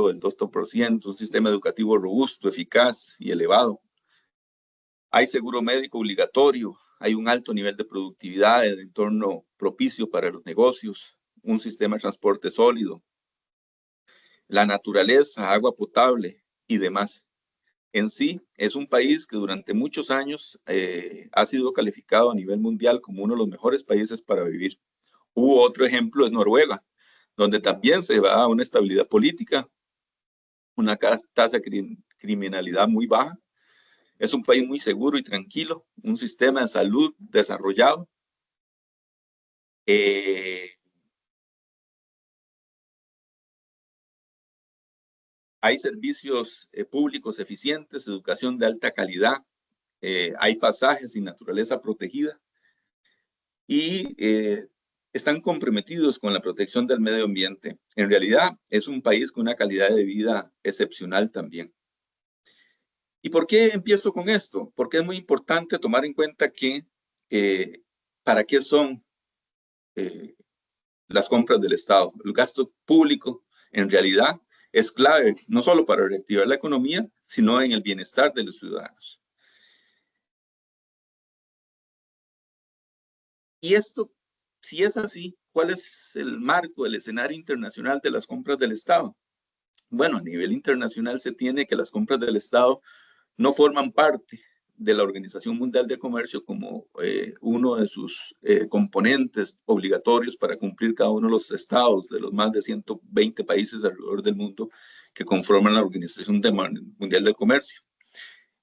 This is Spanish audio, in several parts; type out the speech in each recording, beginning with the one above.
del 2%, un sistema educativo robusto, eficaz y elevado. Hay seguro médico obligatorio, hay un alto nivel de productividad, el entorno propicio para los negocios, un sistema de transporte sólido, la naturaleza, agua potable y demás. En sí, es un país que durante muchos años ha sido calificado a nivel mundial como uno de los mejores países para vivir. Otro ejemplo es Noruega, donde también se va a una estabilidad política, una tasa de criminalidad muy baja. Es un país muy seguro y tranquilo, un sistema de salud desarrollado. Hay servicios públicos eficientes, educación de alta calidad, hay pasajes y naturaleza protegida y están comprometidos con la protección del medio ambiente. En realidad, es un país con una calidad de vida excepcional también. ¿Y por qué empiezo con esto? Porque es muy importante tomar en cuenta que para qué son las compras del Estado. El gasto público, en realidad, es clave, no solo para reactivar la economía, sino en el bienestar de los ciudadanos. Y esto, si es así, ¿cuál es el marco, el escenario internacional de las compras del Estado? Bueno, a nivel internacional se tiene que las compras del Estado no forman parte de la Organización Mundial del Comercio como uno de sus componentes obligatorios para cumplir cada uno de los estados de los más de 120 países alrededor del mundo que conforman la Organización Mundial del Comercio.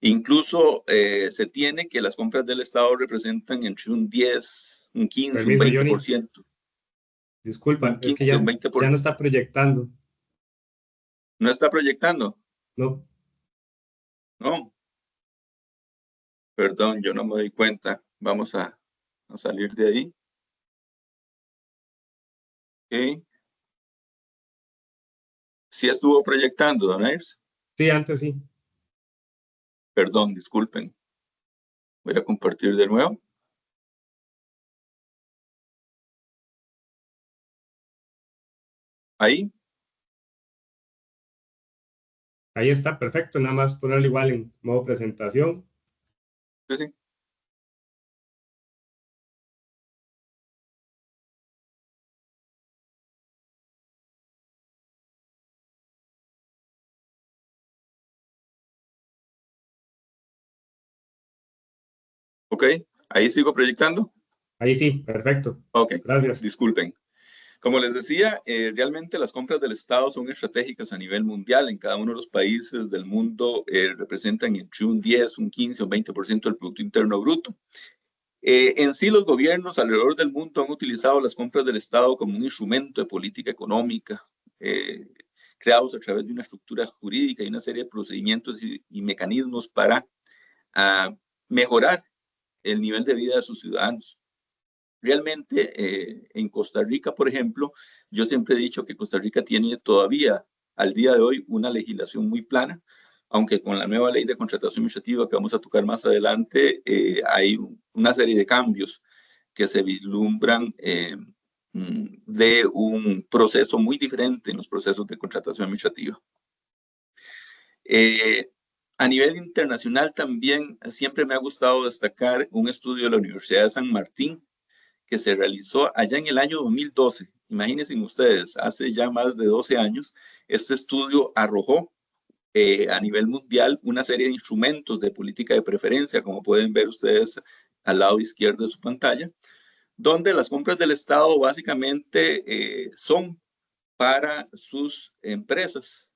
Incluso se tiene que las compras del Estado representan entre un 10, un 15, Permiso, un Johnny. 20%. Disculpa, Un es que 15, un 20%. ya no está proyectando. ¿No está proyectando? No. No. Perdón, yo no me doy cuenta. Vamos a salir de ahí. Ok. Sí estuvo proyectando, don Ayers. Sí, antes sí. Perdón, disculpen. Voy a compartir de nuevo. Ahí. Ahí está, perfecto. Nada más ponerlo igual en modo presentación. Sí, sí. Ok, ahí sigo proyectando. Ahí sí, perfecto. Ok, Gracias. disculpen. Como les decía, realmente las compras del Estado son estratégicas a nivel mundial. En cada uno de los países del mundo representan entre un 10, un 15 o 20% del Producto Interno Bruto. En sí, los gobiernos alrededor del mundo han utilizado las compras del Estado como un instrumento de política económica, creados a través de una estructura jurídica y una serie de procedimientos y mecanismos para mejorar el nivel de vida de sus ciudadanos. Realmente, en Costa Rica, por ejemplo, yo siempre he dicho que Costa Rica tiene todavía, al día de hoy, una legislación muy plana, aunque con la nueva ley de contratación administrativa que vamos a tocar más adelante, hay una serie de cambios que se vislumbran de un proceso muy diferente en los procesos de contratación administrativa. A nivel internacional también siempre me ha gustado destacar un estudio de la Universidad de San Martín que se realizó allá en el año 2012. Imagínense ustedes, hace ya más de 12 años, este estudio arrojó a nivel mundial una serie de instrumentos de política de preferencia, como pueden ver ustedes al lado izquierdo de su pantalla, donde las compras del Estado básicamente son para sus empresas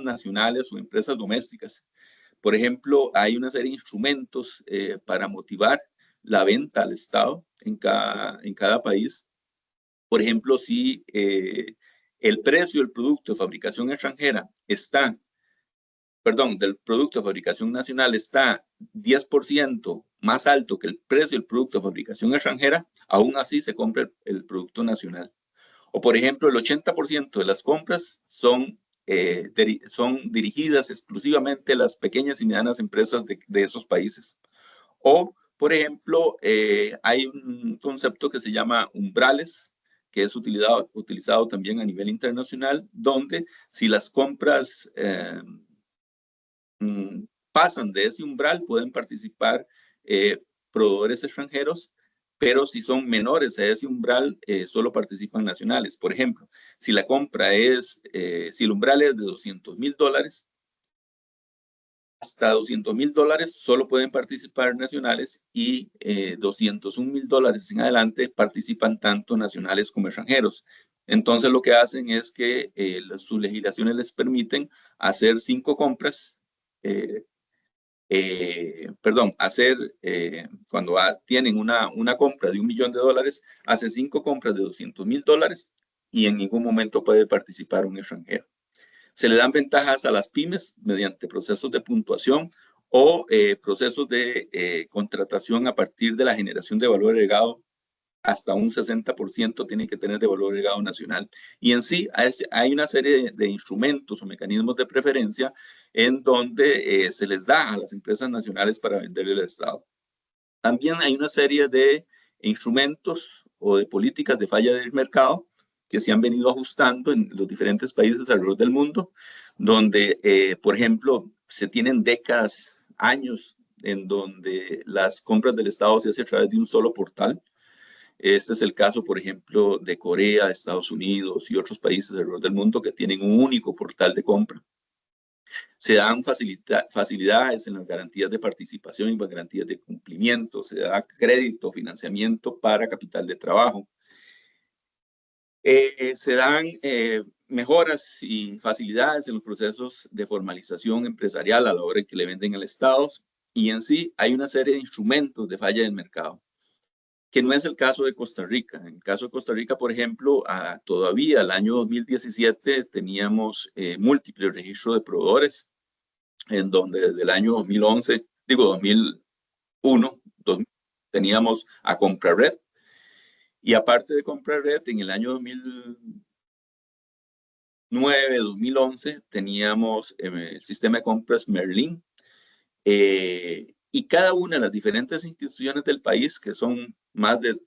nacionales o empresas domésticas. Por ejemplo, hay una serie de instrumentos para motivar la venta al Estado en cada país. Por ejemplo, si el precio del producto de fabricación extranjera del producto de fabricación nacional está 10% más alto que el precio del producto de fabricación extranjera, aún así se compra el producto nacional. O, por ejemplo, el 80% de las compras son dirigidas exclusivamente a las pequeñas y medianas empresas de esos países. O, por ejemplo, hay un concepto que se llama umbrales, que es utilizado también a nivel internacional, donde si las compras pasan de ese umbral, pueden participar proveedores extranjeros, pero si son menores a ese umbral, solo participan nacionales. Por ejemplo, si la compra es, si el umbral es de $200,000, hasta $200,000 solo pueden participar nacionales y $201,000 en adelante participan tanto nacionales como extranjeros. Entonces lo que hacen es que sus legislaciones les permiten hacer 5 compras, cuando tienen una compra de $1 millón, hacen 5 compras de $200,000 y en ningún momento puede participar un extranjero. Se le dan ventajas a las pymes mediante procesos de puntuación o procesos de contratación a partir de la generación de valor agregado. Hasta un 60% tiene que tener de valor agregado nacional. Y en sí hay una serie de instrumentos o mecanismos de preferencia en donde se les da a las empresas nacionales para venderle al Estado. También hay una serie de instrumentos o de políticas de falla del mercado que se han venido ajustando en los diferentes países alrededor del mundo, donde, por ejemplo, se tienen décadas, años, en donde las compras del Estado se hacen a través de un solo portal. Este es el caso, por ejemplo, de Corea, Estados Unidos y otros países alrededor del mundo que tienen un único portal de compra. Se dan facilidades en las garantías de participación y garantías de cumplimiento. Se da crédito, financiamiento para capital de trabajo. Se dan mejoras y facilidades en los procesos de formalización empresarial a la hora que le venden al Estado. Y en sí hay una serie de instrumentos de falla del mercado, que no es el caso de Costa Rica. En el caso de Costa Rica, por ejemplo, todavía el año 2017 teníamos múltiples registros de proveedores, en donde desde el año 2011, 2001, teníamos a CompraRed. Y aparte de CompraRed, en el año 2009, 2011, teníamos el sistema de compras Merlin. Y cada una de las diferentes instituciones del país, que son más de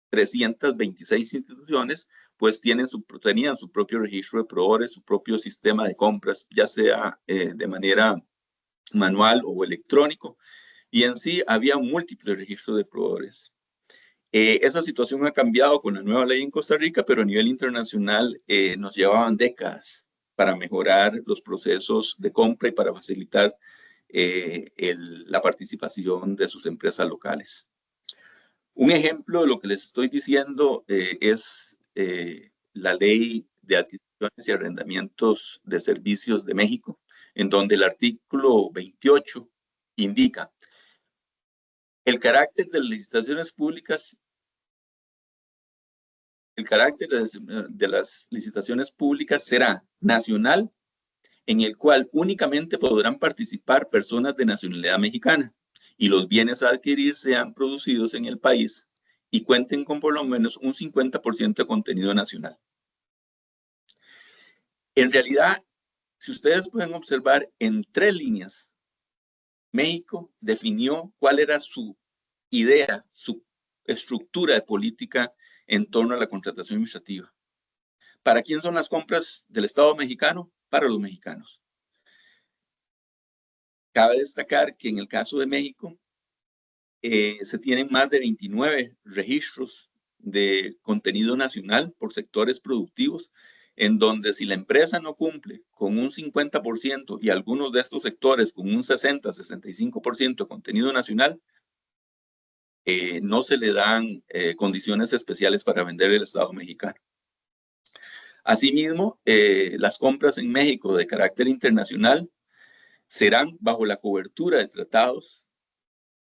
326 instituciones, pues tenían su propio registro de proveedores, su propio sistema de compras, ya sea de manera manual o electrónico, y en sí había múltiples registros de proveedores. Esa situación ha cambiado con la nueva ley en Costa Rica, pero a nivel internacional nos llevaban décadas para mejorar los procesos de compra y para facilitar la participación de sus empresas locales. Un ejemplo de lo que les estoy diciendo es la Ley de Adquisiciones y Arrendamientos de Servicios de México, en donde el artículo 28 indica el carácter de las licitaciones públicas. El carácter de las licitaciones públicas será nacional, en el cual únicamente podrán participar personas de nacionalidad mexicana y los bienes a adquirir sean producidos en el país y cuenten con por lo menos un 50% de contenido nacional. En realidad, si ustedes pueden observar, en 3 líneas, México definió cuál era su idea, su estructura de política en torno a la contratación administrativa. ¿Para quién son las compras del Estado mexicano? Para los mexicanos. Cabe destacar que en el caso de México se tienen más de 29 registros de contenido nacional por sectores productivos, en donde si la empresa no cumple con un 50% y algunos de estos sectores con un 60-65% de contenido nacional, no se le dan condiciones especiales para vender el Estado mexicano. Asimismo, las compras en México de carácter internacional serán bajo la cobertura de tratados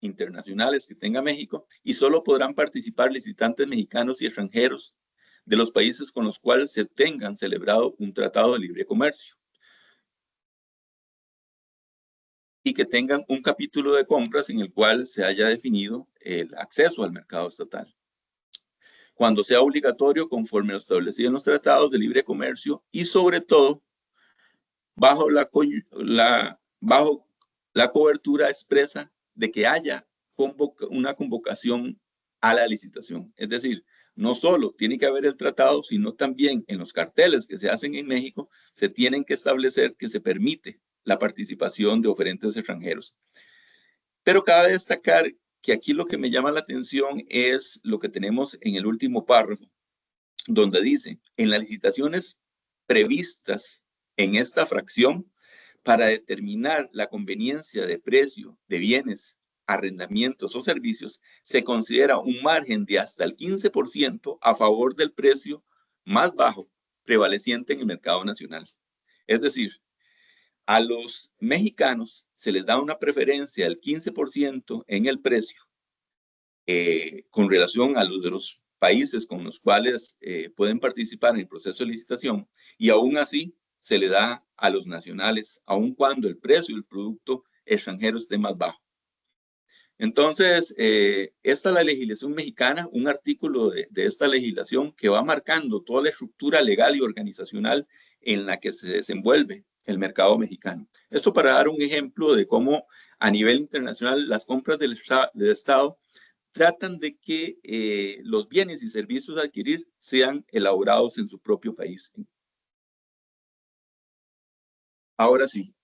internacionales que tenga México y solo podrán participar licitantes mexicanos y extranjeros de los países con los cuales se tengan celebrado un tratado de libre comercio y que tengan un capítulo de compras en el cual se haya definido el acceso al mercado estatal, cuando sea obligatorio conforme lo establecido en los tratados de libre comercio y sobre todo bajo la cobertura expresa de que haya una convocación a la licitación. Es decir, no solo tiene que haber el tratado, sino también en los carteles que se hacen en México, se tienen que establecer que se permite la participación de oferentes extranjeros. Pero cabe destacar que aquí lo que me llama la atención es lo que tenemos en el último párrafo, donde dice, en las licitaciones previstas en esta fracción, para determinar la conveniencia de precio de bienes, arrendamientos o servicios, se considera un margen de hasta el 15% a favor del precio más bajo prevaleciente en el mercado nacional. Es decir, a los mexicanos se les da una preferencia del 15% en el precio con relación a los de los países con los cuales pueden participar en el proceso de licitación, y aún así se le da a los nacionales, aun cuando el precio del producto extranjero esté más bajo. Entonces, esta es la legislación mexicana, un artículo de esta legislación que va marcando toda la estructura legal y organizacional en la que se desenvuelve el mercado mexicano. Esto para dar un ejemplo de cómo a nivel internacional las compras del Estado tratan de que los bienes y servicios a adquirir sean elaborados en su propio país. Ahora sí,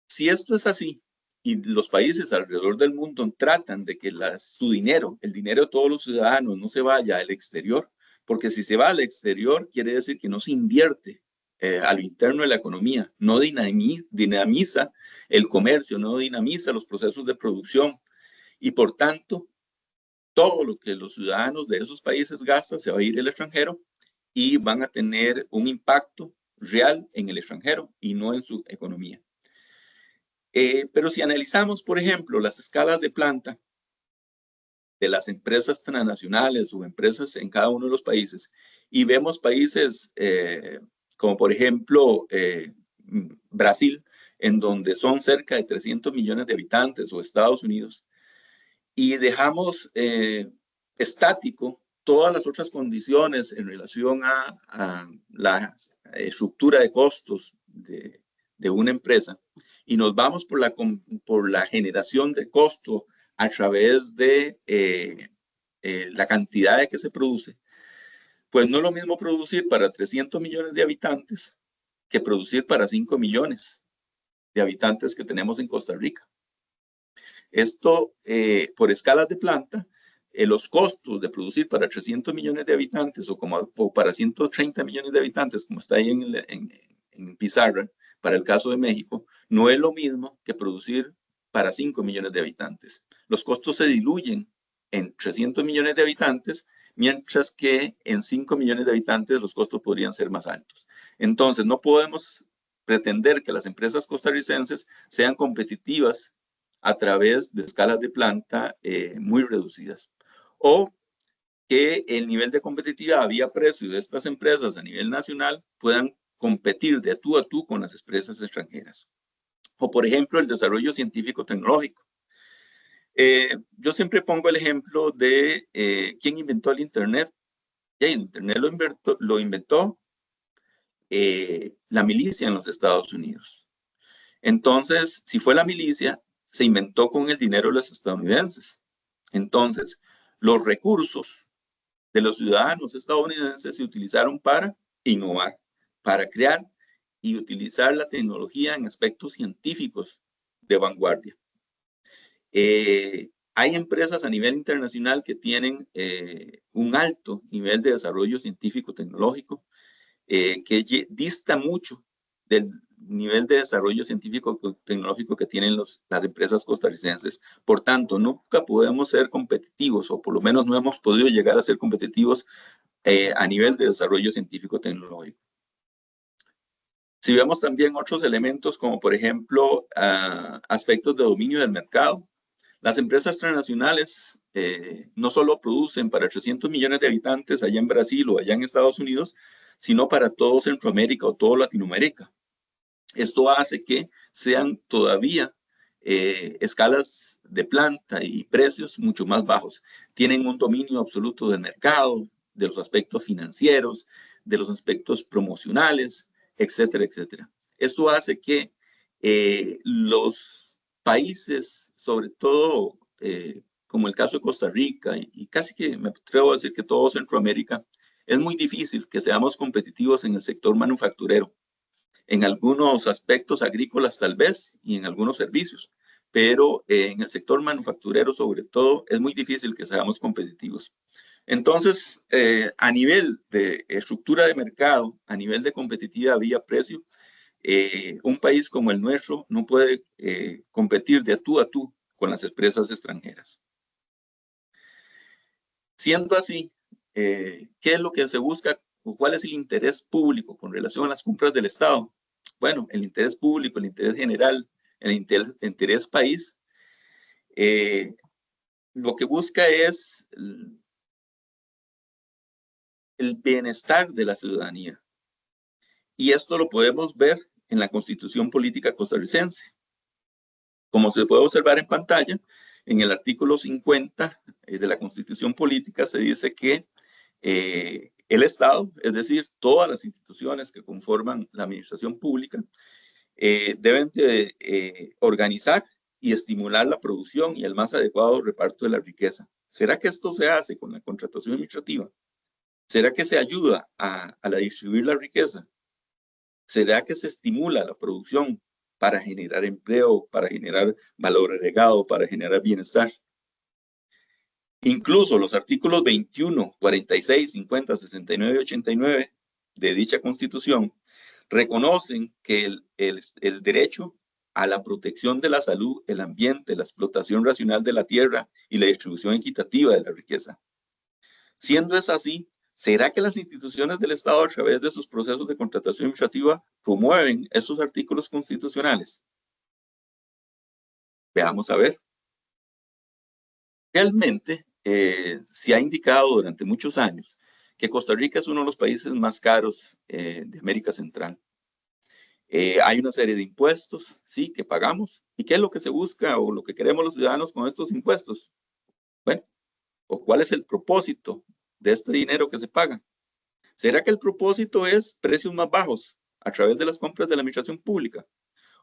si esto es así y los países alrededor del mundo tratan de que su dinero, el dinero de todos los ciudadanos, no se vaya al exterior, porque si se va al exterior quiere decir que no se invierte a lo interno de la economía, no dinamiza el comercio, no dinamiza los procesos de producción y por tanto todo lo que los ciudadanos de esos países gastan se va a ir al extranjero y van a tener un impacto real en el extranjero y no en su economía. Pero si analizamos, por ejemplo, las escalas de planta de las empresas transnacionales o empresas en cada uno de los países y vemos países como por ejemplo Brasil, en donde son cerca de 300 millones de habitantes, o Estados Unidos, y dejamos estático todas las otras condiciones en relación a la estructura de costos de una empresa y nos vamos por la generación de costo a través de la cantidad de que se produce, pues no es lo mismo producir para 300 millones de habitantes que producir para 5 millones de habitantes que tenemos en Costa Rica. Esto, por escalas de planta, los costos de producir para 300 millones de habitantes o para 130 millones de habitantes, como está ahí en pizarra, para el caso de México, no es lo mismo que producir para 5 millones de habitantes. Los costos se diluyen en 300 millones de habitantes, mientras que en 5 millones de habitantes los costos podrían ser más altos. Entonces, no podemos pretender que las empresas costarricenses sean competitivas a través de escalas de planta muy reducidas. O que el nivel de competitividad vía precio de estas empresas a nivel nacional puedan competir de tú a tú con las empresas extranjeras. O por ejemplo, el desarrollo científico-tecnológico. Yo siempre pongo el ejemplo de quién inventó el Internet. Y el Internet lo inventó la milicia en los Estados Unidos. Entonces, si fue la milicia, se inventó con el dinero de los estadounidenses. Entonces, los recursos de los ciudadanos estadounidenses se utilizaron para innovar, para crear y utilizar la tecnología en aspectos científicos de vanguardia. Hay empresas a nivel internacional que tienen un alto nivel de desarrollo científico-tecnológico que dista mucho del nivel de desarrollo científico-tecnológico que tienen las empresas costarricenses. Por tanto, nunca podemos ser competitivos, o por lo menos no hemos podido llegar a ser competitivos a nivel de desarrollo científico-tecnológico. Si vemos también otros elementos, como por ejemplo aspectos de dominio del mercado, las empresas transnacionales no solo producen para 300 millones de habitantes allá en Brasil o allá en Estados Unidos, sino para todo Centroamérica o toda Latinoamérica. Esto hace que sean todavía escalas de planta y precios mucho más bajos. Tienen un dominio absoluto del mercado, de los aspectos financieros, de los aspectos promocionales, etcétera, etcétera. Esto hace que los países, sobre todo como el caso de Costa Rica y casi que me atrevo a decir que todo Centroamérica, es muy difícil que seamos competitivos en el sector manufacturero. En algunos aspectos agrícolas tal vez y en algunos servicios, pero en el sector manufacturero sobre todo es muy difícil que seamos competitivos. Entonces, a nivel de estructura de mercado, a nivel de competitividad vía precio, un país como el nuestro no puede competir de tú a tú con las empresas extranjeras. Siendo así, ¿qué es lo que se busca o cuál es el interés público con relación a las compras del Estado? Bueno, el interés público, el interés general, el interés país, lo que busca es el bienestar de la ciudadanía. Y esto lo podemos ver en la Constitución Política Costarricense. Como se puede observar en pantalla, en el artículo 50 de la Constitución Política se dice que el Estado, es decir, todas las instituciones que conforman la administración pública, deben de organizar y estimular la producción y el más adecuado reparto de la riqueza. ¿Será que esto se hace con la contratación administrativa? ¿Será que se ayuda a la distribuir la riqueza? ¿Será que se estimula la producción para generar empleo, para generar valor agregado, para generar bienestar? Incluso los artículos 21, 46, 50, 69 y 89 de dicha Constitución reconocen que el derecho a la protección de la salud, el ambiente, la explotación racional de la tierra y la distribución equitativa de la riqueza. Siendo eso así, ¿será que las instituciones del Estado, a través de sus procesos de contratación administrativa, promueven esos artículos constitucionales? Veamos a ver. Realmente, se ha indicado durante muchos años que Costa Rica es uno de los países más caros de América Central. Hay una serie de impuestos, sí, que pagamos. ¿Y qué es lo que se busca o lo que queremos los ciudadanos con estos impuestos? Bueno, ¿o cuál es el propósito de este dinero que se paga? ¿Será que el propósito es precios más bajos a través de las compras de la administración pública?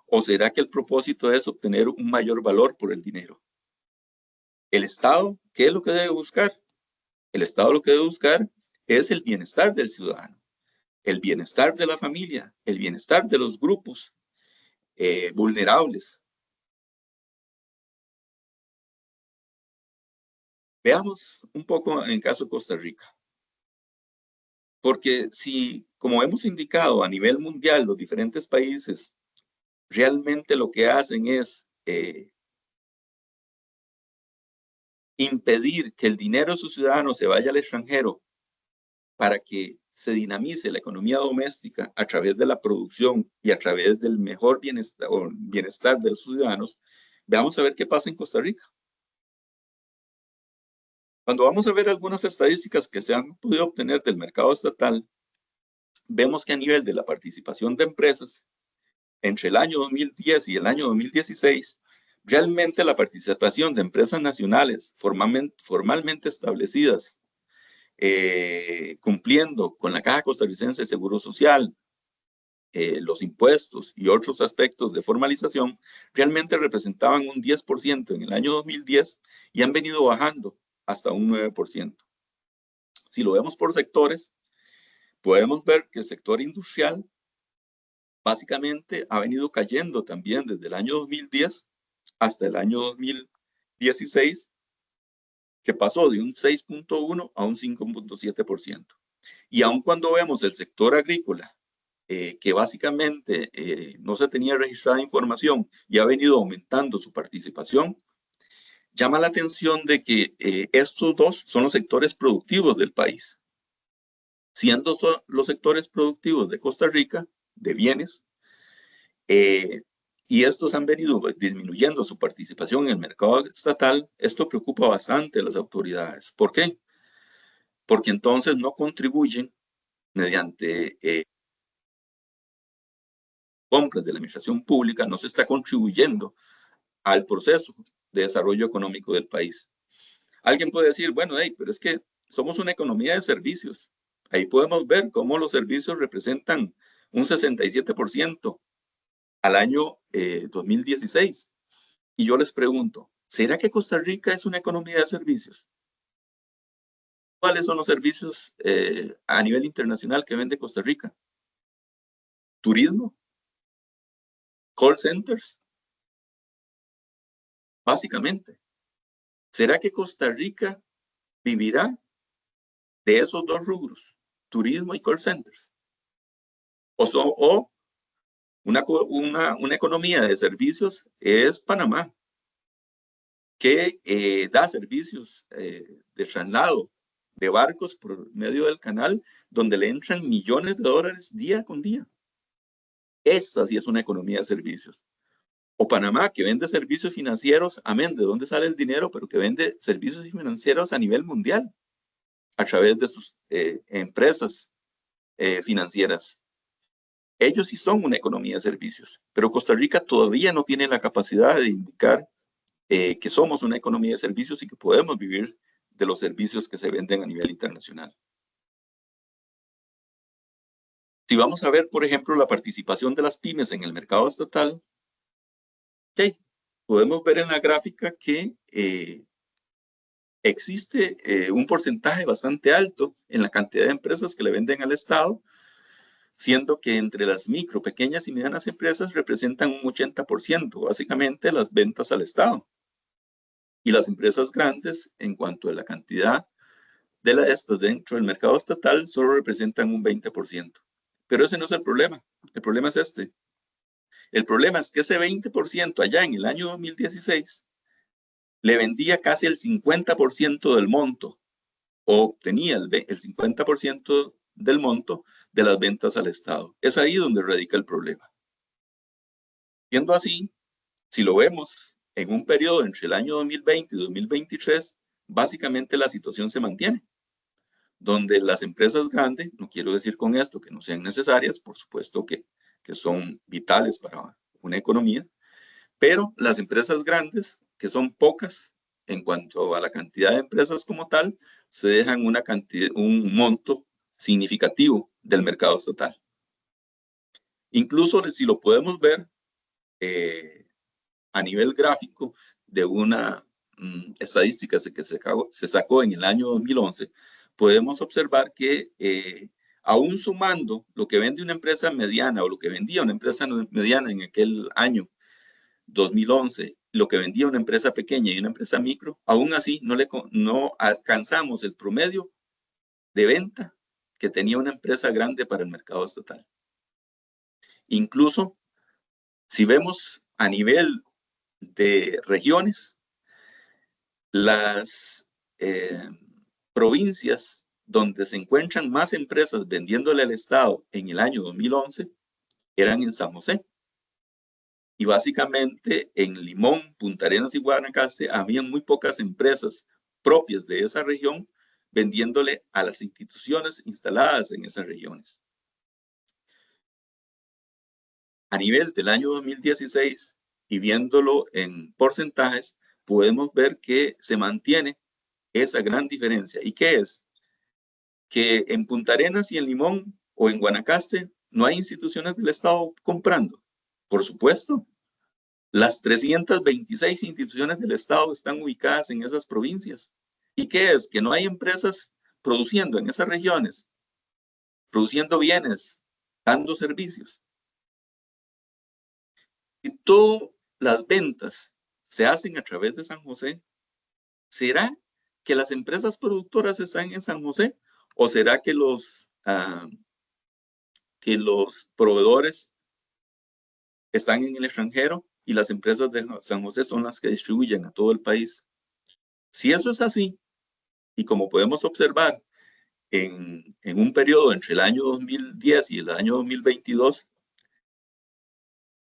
¿O será que el propósito es obtener un mayor valor por el dinero? ¿El Estado qué es lo que debe buscar? El Estado lo que debe buscar es el bienestar del ciudadano, el bienestar de la familia, el bienestar de los grupos vulnerables. Veamos un poco en el caso de Costa Rica. Porque si, como hemos indicado, a nivel mundial, los diferentes países realmente lo que hacen es impedir que el dinero de sus ciudadanos se vaya al extranjero para que se dinamice la economía doméstica a través de la producción y a través del mejor bienestar de los ciudadanos, veamos a ver qué pasa en Costa Rica. Cuando vamos a ver algunas estadísticas que se han podido obtener del mercado estatal, vemos que a nivel de la participación de empresas, entre el año 2010 y el año 2016, realmente la participación de empresas nacionales formalmente establecidas, cumpliendo con la Caja Costarricense de Seguro Social, los impuestos y otros aspectos de formalización, realmente representaban un 10% en el año 2010 y han venido bajando hasta un 9%. Si lo vemos por sectores, podemos ver que el sector industrial básicamente ha venido cayendo también desde el año 2010 hasta el año 2016, que pasó de un 6.1 a un 5.7%. Y aun cuando vemos el sector agrícola, que básicamente no se tenía registrada información y ha venido aumentando su participación, llama la atención de que estos dos son los sectores productivos del país. Siendo los sectores productivos de Costa Rica, de bienes, y estos han venido disminuyendo su participación en el mercado estatal, esto preocupa bastante a las autoridades. ¿Por qué? Porque entonces no contribuyen mediante compras de la administración pública, no se está contribuyendo al proceso de desarrollo económico del país. Alguien puede decir, bueno, hey, pero es que somos una economía de servicios. Ahí podemos ver cómo los servicios representan un 67% al año 2016. Y yo les pregunto, ¿Será que Costa Rica es una economía de servicios? ¿Cuáles son los servicios a nivel internacional que vende Costa Rica? Turismo, call centers, básicamente. ¿Será que Costa Rica vivirá de esos dos rubros, turismo y call centers? O una economía de servicios es Panamá, que da servicios de traslado de barcos por medio del canal, donde le entran millones de dólares día con día. Esta sí es una economía de servicios. O Panamá, que vende servicios financieros, amén, de dónde sale el dinero, pero que vende servicios financieros a nivel mundial, a través de sus empresas financieras. Ellos sí son una economía de servicios, pero Costa Rica todavía no tiene la capacidad de indicar que somos una economía de servicios y que podemos vivir de los servicios que se venden a nivel internacional. Si vamos a ver, por ejemplo, la participación de las pymes en el mercado estatal, okay, podemos ver en la gráfica que existe un porcentaje bastante alto en la cantidad de empresas que le venden al Estado, siendo que entre las micro, pequeñas y medianas empresas representan un 80%, básicamente las ventas al Estado. Y las empresas grandes, en cuanto a la cantidad de estas dentro del mercado estatal, solo representan un 20%. Pero ese no es el problema. El problema es este. El problema es que ese 20% allá en el año 2016 le vendía casi el 50% del monto, o obtenía el 50% del monto de las ventas al Estado. Es ahí donde radica el problema. Siendo así, si lo vemos en un periodo entre el año 2020 y 2023, básicamente la situación se mantiene, donde las empresas grandes, no quiero decir con esto que no sean necesarias, por supuesto que son vitales para una economía, pero las empresas grandes, que son pocas en cuanto a la cantidad de empresas como tal, se dejan un monto significativo del mercado estatal. Incluso si lo podemos ver a nivel gráfico de una estadística que se sacó en el año 2011, podemos observar que aún sumando lo que vende una empresa mediana o lo que vendía una empresa mediana en aquel año 2011, lo que vendía una empresa pequeña y una empresa micro, aún así no alcanzamos el promedio de venta que tenía una empresa grande para el mercado estatal. Incluso si vemos a nivel de regiones, las provincias donde se encuentran más empresas vendiéndole al Estado en el año 2011 eran en San José. Y básicamente en Limón, Punta Arenas y Guanacaste habían muy pocas empresas propias de esa región vendiéndole a las instituciones instaladas en esas regiones. A nivel del año 2016 y viéndolo en porcentajes, podemos ver que se mantiene esa gran diferencia. ¿Y qué es? Que en Punta Arenas y en Limón o en Guanacaste no hay instituciones del Estado comprando. Por supuesto, las 326 instituciones del Estado están ubicadas en esas provincias. ¿Y qué es? Que no hay empresas produciendo en esas regiones, produciendo bienes, dando servicios. Y todas las ventas se hacen a través de San José. ¿Será que las empresas productoras están en San José? ¿O será que los proveedores están en el extranjero y las empresas de San José son las que distribuyen a todo el país? Si eso es así, y como podemos observar en un periodo entre el año 2010 y el año 2022,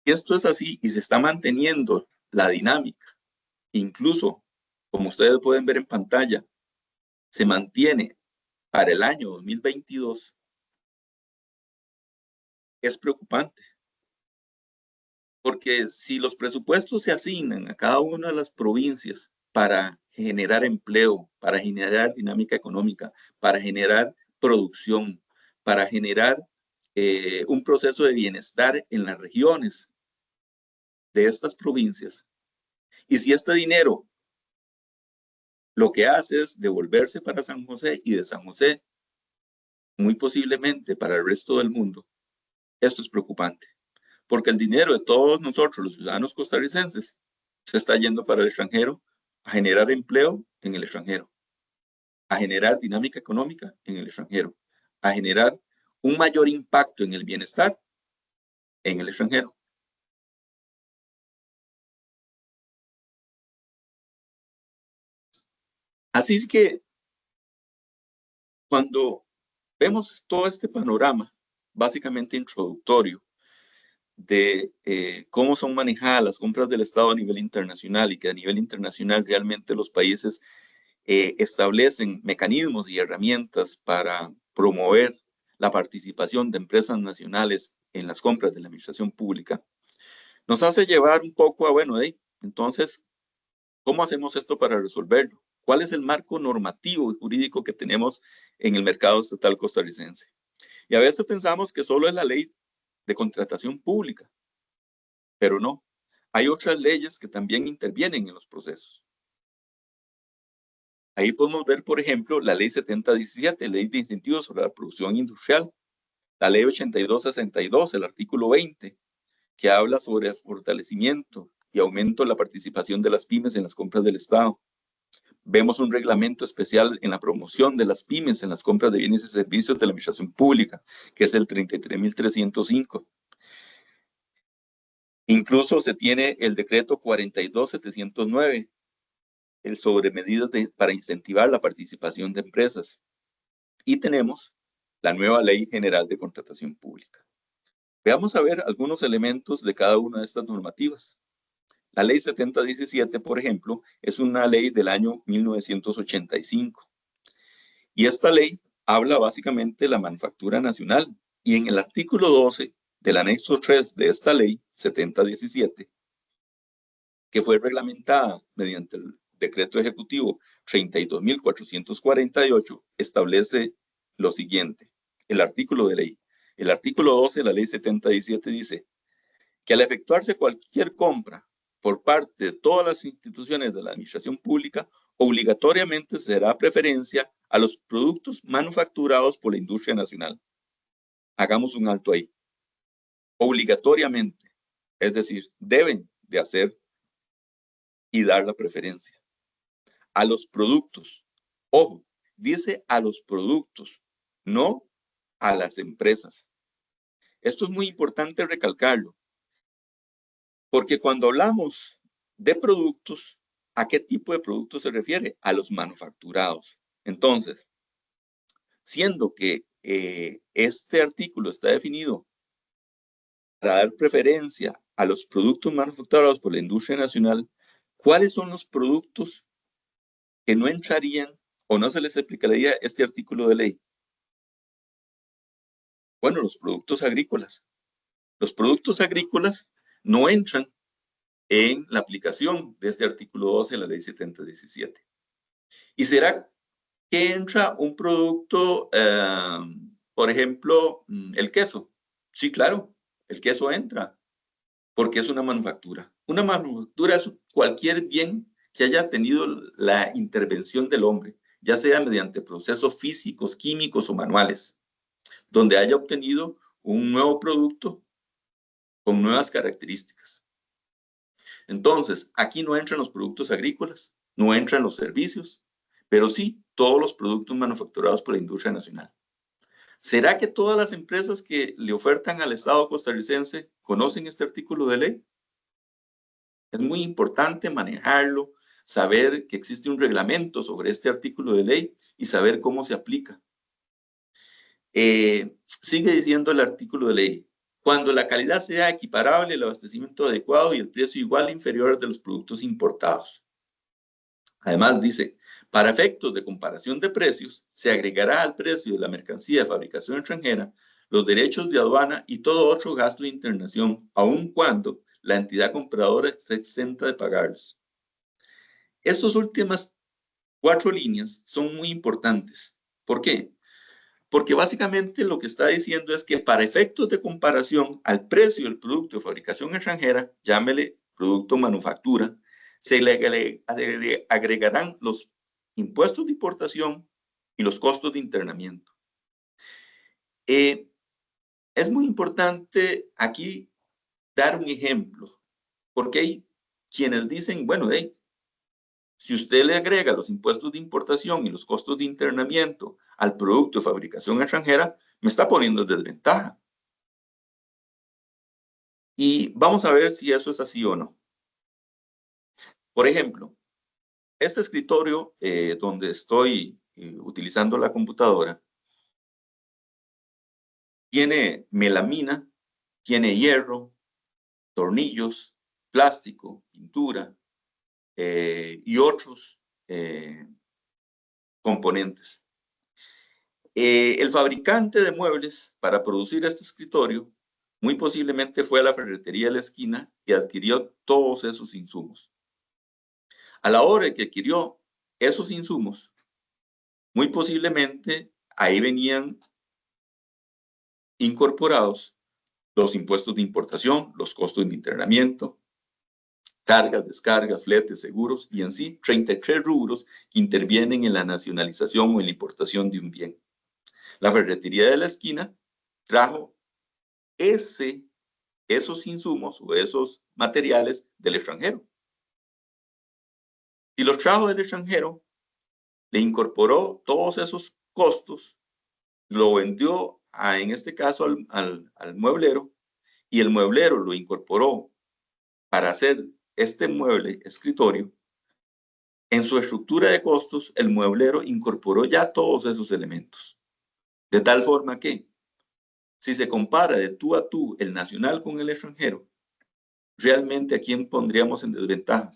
esto es así y se está manteniendo la dinámica, incluso como ustedes pueden ver en pantalla, se mantiene para el año 2022, es preocupante. Porque si los presupuestos se asignan a cada una de las provincias para generar empleo, para generar dinámica económica, para generar producción, para generar un proceso de bienestar en las regiones de estas provincias, y si este dinero lo que hace es devolverse para San José y de San José, muy posiblemente para el resto del mundo. Esto es preocupante, porque el dinero de todos nosotros, los ciudadanos costarricenses, se está yendo para el extranjero a generar empleo en el extranjero, a generar dinámica económica en el extranjero, a generar un mayor impacto en el bienestar en el extranjero. Así es que cuando vemos todo este panorama, básicamente introductorio, de cómo son manejadas las compras del Estado a nivel internacional y que a nivel internacional realmente los países establecen mecanismos y herramientas para promover la participación de empresas nacionales en las compras de la administración pública, nos hace llevar un poco a, bueno, entonces, ¿cómo hacemos esto para resolverlo? ¿Cuál es el marco normativo y jurídico que tenemos en el mercado estatal costarricense? Y a veces pensamos que solo es la ley de contratación pública, pero no. Hay otras leyes que también intervienen en los procesos. Ahí podemos ver, por ejemplo, la ley 7017, ley de incentivos sobre la producción industrial, la ley 8262, el artículo 20, que habla sobre el fortalecimiento y aumento de la participación de las pymes en las compras del Estado. Vemos un reglamento especial en la promoción de las pymes en las compras de bienes y servicios de la administración pública, que es el 33.305. Incluso se tiene el decreto 42709, el sobre medidas para incentivar la participación de empresas. Y tenemos la nueva Ley General de Contratación Pública. Veamos a ver algunos elementos de cada una de estas normativas. La Ley 7017, por ejemplo, es una ley del año 1985. Y esta ley habla básicamente de la manufactura nacional. Y en el artículo 12 del anexo 3 de esta ley 7017, que fue reglamentada mediante el decreto ejecutivo 32.448, establece lo siguiente, el artículo de ley. El artículo 12 de la ley 7017 dice que al efectuarse cualquier compra por parte de todas las instituciones de la administración pública, obligatoriamente se dará preferencia a los productos manufacturados por la industria nacional. Hagamos un alto ahí. Obligatoriamente, es decir, deben de hacer y dar la preferencia a los productos. Ojo, dice a los productos, no a las empresas. Esto es muy importante recalcarlo, porque cuando hablamos de productos, ¿a qué tipo de productos se refiere? A los manufacturados. Entonces, siendo que este artículo está definido para dar preferencia a los productos manufacturados por la industria nacional, ¿cuáles son los productos que no entrarían o no se les aplicaría este artículo de ley? Bueno, los productos agrícolas. Los productos agrícolas no entran en la aplicación de este artículo 12 de la ley 7017. ¿Y será que entra un producto, por ejemplo, el queso? Sí, claro, el queso entra porque es una manufactura. Una manufactura es cualquier bien que haya tenido la intervención del hombre, ya sea mediante procesos físicos, químicos o manuales, donde haya obtenido un nuevo producto con nuevas características. Entonces, aquí no entran los productos agrícolas, no entran los servicios, pero sí todos los productos manufacturados por la industria nacional. ¿Será que todas las empresas que le ofertan al Estado costarricense conocen este artículo de ley? Es muy importante manejarlo, saber que existe un reglamento sobre este artículo de ley y saber cómo se aplica. Sigue diciendo el artículo de ley, cuando la calidad sea equiparable, el abastecimiento adecuado y el precio igual o inferior de los productos importados. Además dice, para efectos de comparación de precios, se agregará al precio de la mercancía de fabricación extranjera los derechos de aduana y todo otro gasto de internación, aun cuando la entidad compradora esté exenta de pagarlos. Estas últimas 4 líneas son muy importantes. ¿Por qué? Porque básicamente lo que está diciendo es que para efectos de comparación al precio del producto de fabricación extranjera, llámele producto manufactura, se le agregarán impuestos de importación y los costos de internamiento. Es muy importante aquí dar un ejemplo, porque hay quienes dicen, bueno, si usted le agrega los impuestos de importación y los costos de internamiento al producto de fabricación extranjera, me está poniendo en desventaja. Y vamos a ver si eso es así o no. Por ejemplo, este escritorio donde estoy utilizando la computadora tiene melamina, tiene hierro, tornillos, plástico, pintura y otros componentes. El fabricante de muebles para producir este escritorio muy posiblemente fue a la ferretería de la esquina y adquirió todos esos insumos. A la hora que adquirió esos insumos, muy posiblemente ahí venían incorporados los impuestos de importación, los costos de internamiento, cargas, descargas, fletes, seguros y en sí 33 rubros que intervienen en la nacionalización o en la importación de un bien. La ferretería de la esquina trajo esos insumos o esos materiales del extranjero. Si los trajo del extranjero, le incorporó todos esos costos, lo vendió en este caso al mueblero y el mueblero lo incorporó para hacer este mueble escritorio. En su estructura de costos, el mueblero incorporó ya todos esos elementos. De tal forma que, si se compara de tú a tú el nacional con el extranjero, realmente ¿a quién pondríamos en desventaja?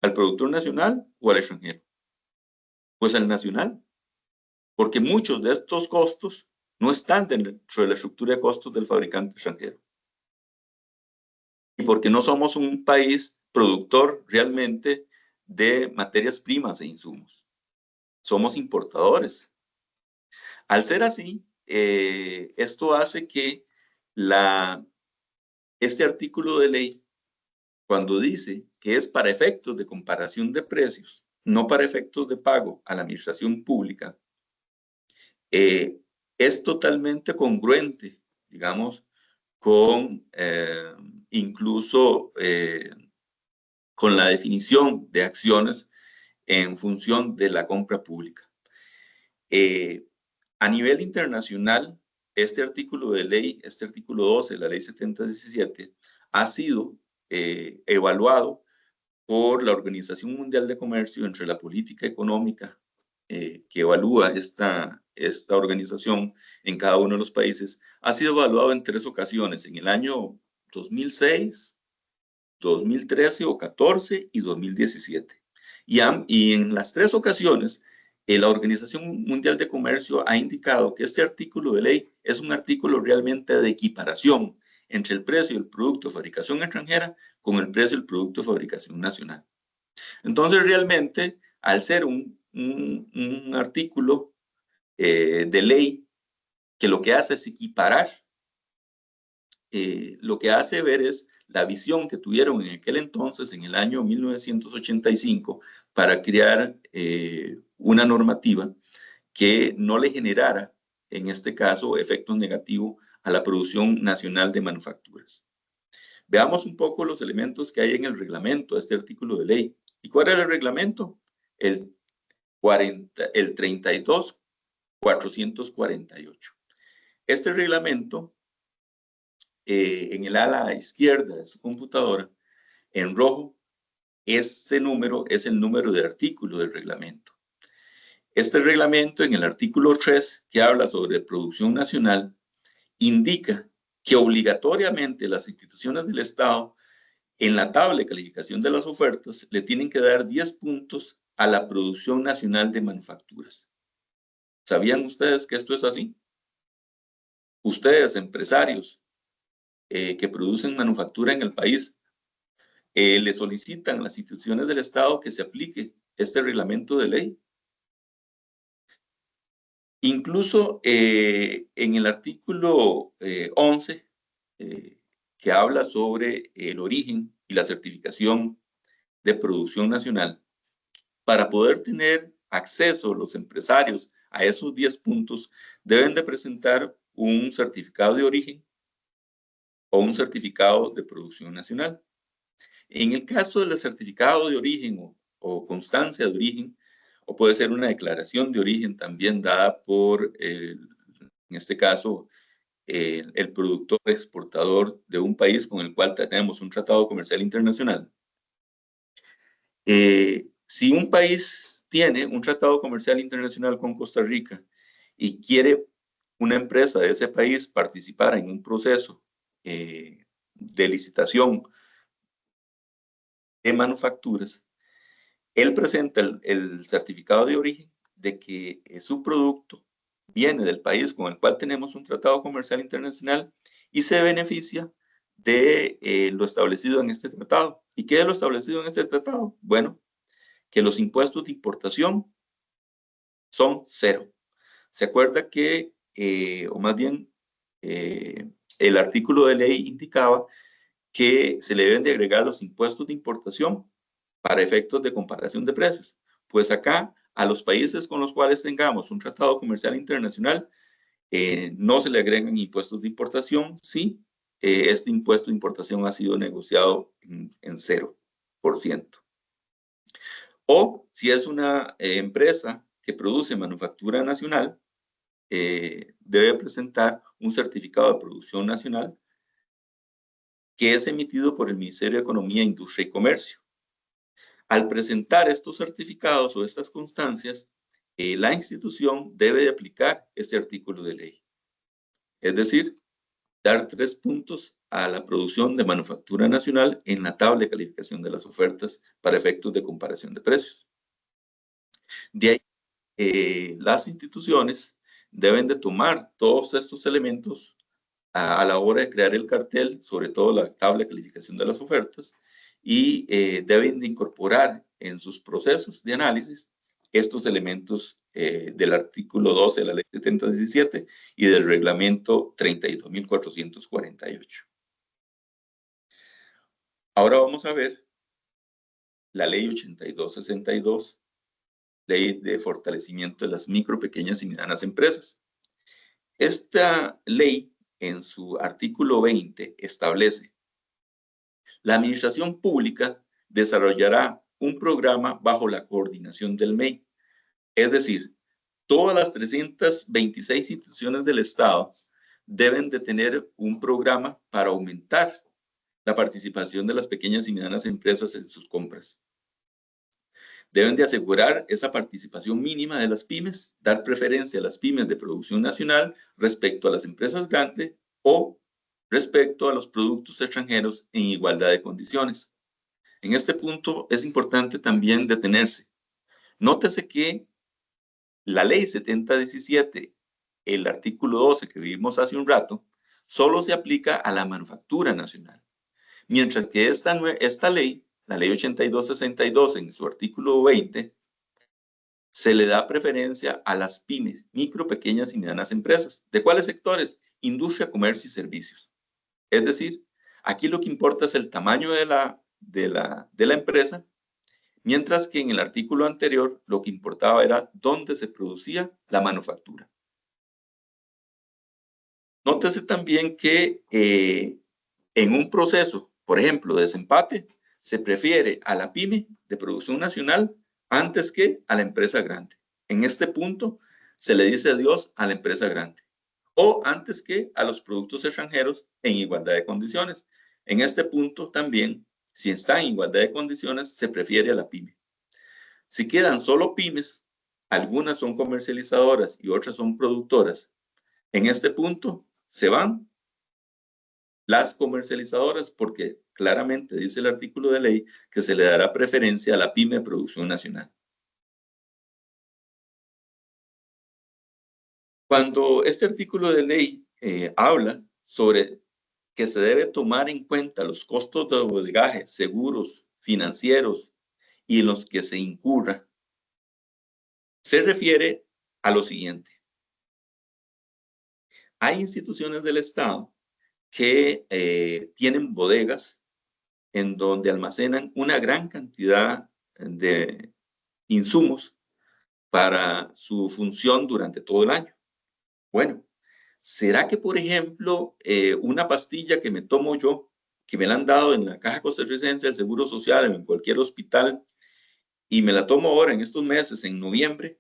¿Al productor nacional o al extranjero? Pues al nacional, porque muchos de estos costos no están dentro de la estructura de costos del fabricante extranjero. Y porque no somos un país productor realmente de materias primas e insumos. Somos importadores. Al ser así, esto hace que este artículo de ley, cuando dice que es para efectos de comparación de precios, no para efectos de pago a la administración pública, es totalmente congruente, digamos, con incluso con la definición de acciones en función de la compra pública. A nivel internacional, este artículo de ley, este artículo 12 de la ley 7017, ha sido evaluado por la Organización Mundial de Comercio entre la política económica que evalúa esta organización en cada uno de los países, ha sido evaluado en 3 ocasiones, en el año 2006, 2013 o 14 y 2017. Y en las 3 ocasiones, la Organización Mundial de Comercio ha indicado que este artículo de ley es un artículo realmente de equiparación entre el precio del producto de fabricación extranjera con el precio del producto de fabricación nacional. Entonces, realmente, al ser un artículo de ley que lo que hace es equiparar, lo que hace ver es la visión que tuvieron en aquel entonces, en el año 1985, para crear una normativa que no le generara, en este caso, efectos negativos a la producción nacional de manufacturas. Veamos un poco los elementos que hay en el reglamento de este artículo de ley. ¿Y cuál es el reglamento? El 32.448. Este reglamento, en el ala izquierda de su computadora, en rojo, ese número es el número de artículo del reglamento. Este reglamento, en el artículo 3, que habla sobre producción nacional, indica que obligatoriamente las instituciones del Estado, en la tabla de calificación de las ofertas, le tienen que dar 10 puntos a la producción nacional de manufacturas. ¿Sabían ustedes que esto es así? Ustedes, empresarios que producen manufactura en el país, le solicitan a las instituciones del Estado que se aplique este reglamento de ley. Incluso en el artículo 11, que habla sobre el origen y la certificación de producción nacional, Para poder tener acceso los empresarios a esos 10 puntos, deben de presentar un certificado de origen o un certificado de producción nacional. En el caso del certificado de origen o constancia de origen, o puede ser una declaración de origen también dada por, en este caso, el productor exportador de un país con el cual tenemos un tratado comercial internacional. Si un país tiene un tratado comercial internacional con Costa Rica y quiere una empresa de ese país participar en un proceso de licitación de manufacturas, él presenta el certificado de origen de que su producto viene del país con el cual tenemos un tratado comercial internacional y se beneficia de lo establecido en este tratado. ¿Y qué es lo establecido en este tratado? Bueno, que los impuestos de importación son cero. Se acuerda que, o más bien, el artículo de ley indicaba que se le deben de agregar los impuestos de importación para efectos de comparación de precios. Pues acá, a los países con los cuales tengamos un tratado comercial internacional, no se le agregan impuestos de importación si este impuesto de importación ha sido negociado en 0%. O si es una empresa que produce manufactura nacional, debe presentar un certificado de producción nacional que es emitido por el Ministerio de Economía, Industria y Comercio. Al presentar estos certificados o estas constancias, la institución debe de aplicar este artículo de ley. Es decir, dar 3 puntos a la producción de manufactura nacional en la tabla de calificación de las ofertas para efectos de comparación de precios. De ahí, las instituciones deben de tomar todos estos elementos a la hora de crear el cartel, sobre todo la tabla de calificación de las ofertas, y deben de incorporar en sus procesos de análisis estos elementos del artículo 12 de la ley 7017 y del reglamento 32.448. Ahora vamos a ver la ley 8262, ley de fortalecimiento de las micro, pequeñas y medianas empresas. Esta ley, en su artículo 20, establece: la administración pública desarrollará un programa bajo la coordinación del MEI. Es decir, todas las 326 instituciones del Estado deben de tener un programa para aumentar la participación de las pequeñas y medianas empresas en sus compras. Deben de asegurar esa participación mínima de las pymes, dar preferencia a las pymes de producción nacional respecto a las empresas grandes o respecto a los productos extranjeros en igualdad de condiciones. En este punto es importante también detenerse. Nótese que la ley 7017, el artículo 12 que vimos hace un rato, solo se aplica a la manufactura nacional. Mientras que esta ley, la ley 8262 en su artículo 20, se le da preferencia a las pymes, micro, pequeñas y medianas empresas. ¿De cuáles sectores? Industria, comercio y servicios. Es decir, aquí lo que importa es el tamaño de la empresa, mientras que en el artículo anterior lo que importaba era dónde se producía la manufactura. Nótese también que en un proceso, por ejemplo, de desempate, se prefiere a la pyme de producción nacional antes que a la empresa grande. En este punto se le dice adiós a la empresa grande, o antes que a los productos extranjeros en igualdad de condiciones. En este punto también, si está en igualdad de condiciones, se prefiere a la pyme. Si quedan solo pymes, algunas son comercializadoras y otras son productoras, en este punto se van las comercializadoras porque claramente dice el artículo de ley que se le dará preferencia a la pyme de producción nacional. Cuando este artículo de ley habla sobre que se debe tomar en cuenta los costos de bodegaje, seguros, financieros y en los que se incurra, se refiere a lo siguiente. Hay instituciones del Estado que tienen bodegas en donde almacenan una gran cantidad de insumos para su función durante todo el año. Bueno, ¿será que, por ejemplo, una pastilla que me tomo yo, que me la han dado en la Caja Costarricense del Seguro Social o en cualquier hospital, y me la tomo ahora en estos meses, en noviembre,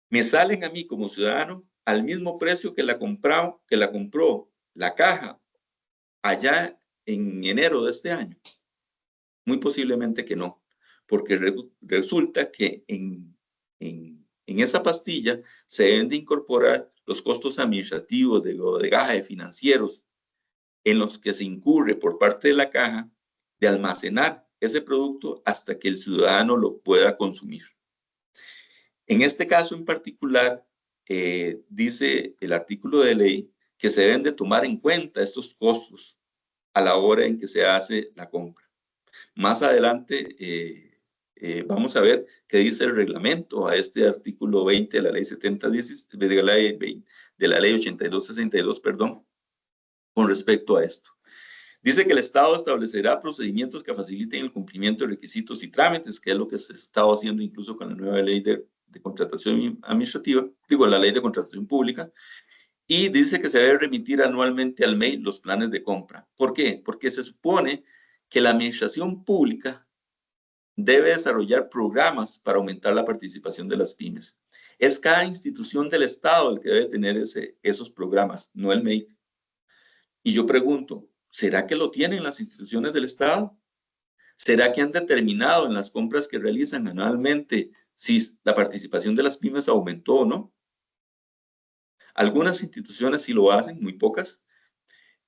me salen a mí como ciudadano al mismo precio que la compró la caja allá en enero de este año? Muy posiblemente que no, porque resulta que en esa pastilla se deben de incorporar los costos administrativos de caja de financieros en los que se incurre por parte de la caja de almacenar ese producto hasta que el ciudadano lo pueda consumir. En este caso en particular, dice el artículo de ley que se deben de tomar en cuenta estos costos a la hora en que se hace la compra. Más adelante vamos a ver qué dice el reglamento a este artículo 20 de la ley 70, de la ley 8262, perdón, con respecto a esto. Dice que el Estado establecerá procedimientos que faciliten el cumplimiento de requisitos y trámites, que es lo que se está haciendo incluso con la nueva ley de contratación administrativa, la ley de contratación pública, y dice que se debe remitir anualmente al MEI los planes de compra. ¿Por qué? Porque se supone que la administración pública debe desarrollar programas para aumentar la participación de las pymes. Es cada institución del Estado el que debe tener esos programas, no el MEI. Y yo pregunto, ¿será que lo tienen las instituciones del Estado? ¿Será que han determinado en las compras que realizan anualmente si la participación de las pymes aumentó o no? Algunas instituciones sí lo hacen, muy pocas.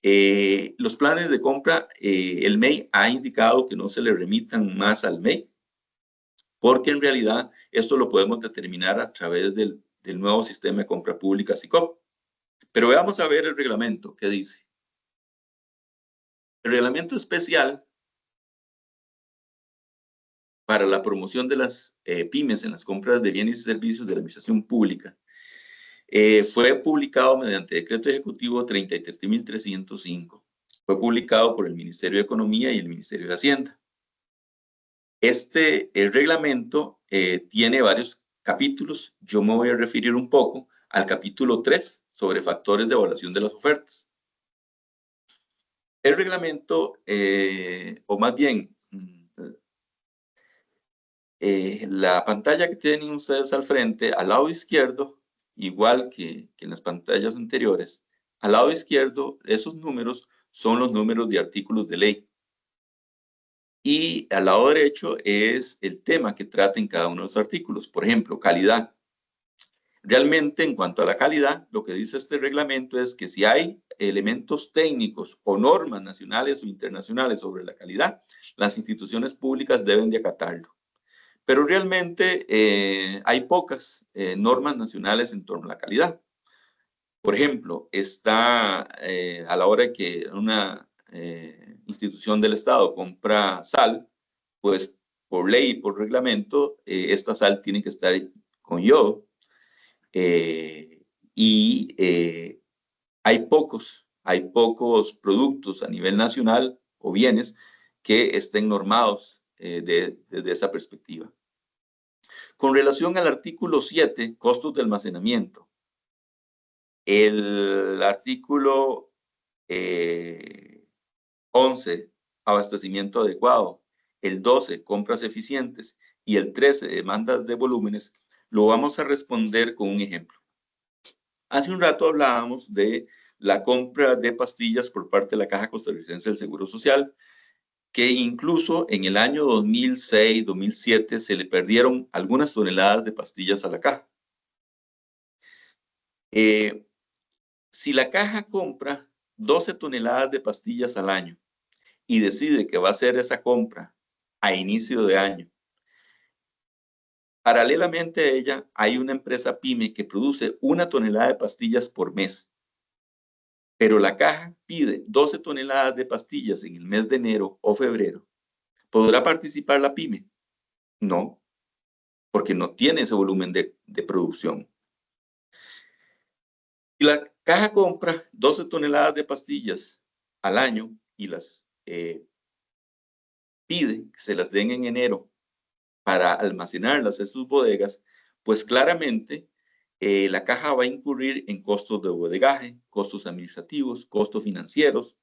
Los planes de compra, el MEI ha indicado que no se le remitan más al MEI, porque en realidad esto lo podemos determinar a través del nuevo sistema de compra pública SICOP. Pero veamos a ver el reglamento, ¿qué dice? El reglamento especial para la promoción de las pymes en las compras de bienes y servicios de la administración pública fue publicado mediante decreto ejecutivo 33.305. Fue publicado por el Ministerio de Economía y el Ministerio de Hacienda. El reglamento tiene varios capítulos. Yo me voy a referir un poco al capítulo 3 sobre factores de evaluación de las ofertas. El reglamento, o más bien, la pantalla que tienen ustedes al frente, al lado izquierdo, igual que en las pantallas anteriores, al lado izquierdo, esos números son los números de artículos de ley. Y al lado derecho es el tema que trata en cada uno de los artículos. Por ejemplo, calidad. Realmente, en cuanto a la calidad, lo que dice este reglamento es que si hay elementos técnicos o normas nacionales o internacionales sobre la calidad, las instituciones públicas deben de acatarlo. Pero realmente hay pocas normas nacionales en torno a la calidad. Por ejemplo, está a la hora que una institución del Estado compra sal, pues por ley y por reglamento, esta sal tiene que estar con yodo. Hay pocos productos a nivel nacional o bienes que estén normados desde esa perspectiva. Con relación al artículo 7, costos de almacenamiento, el artículo 11, abastecimiento adecuado, el 12, compras eficientes, y el 13, demandas de volúmenes, lo vamos a responder con un ejemplo. Hace un rato hablábamos de la compra de pastillas por parte de la Caja Costarricense del Seguro Social, que incluso en el año 2006, 2007, se le perdieron algunas toneladas de pastillas a la caja. Si la caja compra 12 toneladas de pastillas al año y decide que va a hacer esa compra a inicio de año, paralelamente a ella hay una empresa pyme que produce 1 tonelada de pastillas por mes, pero la caja pide 12 toneladas de pastillas en el mes de enero o febrero. ¿Podrá participar la pyme? No, porque no tiene ese volumen de producción. Si la caja compra 12 toneladas de pastillas al año y las pide que se las den en enero para almacenarlas en sus bodegas, pues claramente la caja va a incurrir en costos de bodegaje, costos administrativos, costos financieros,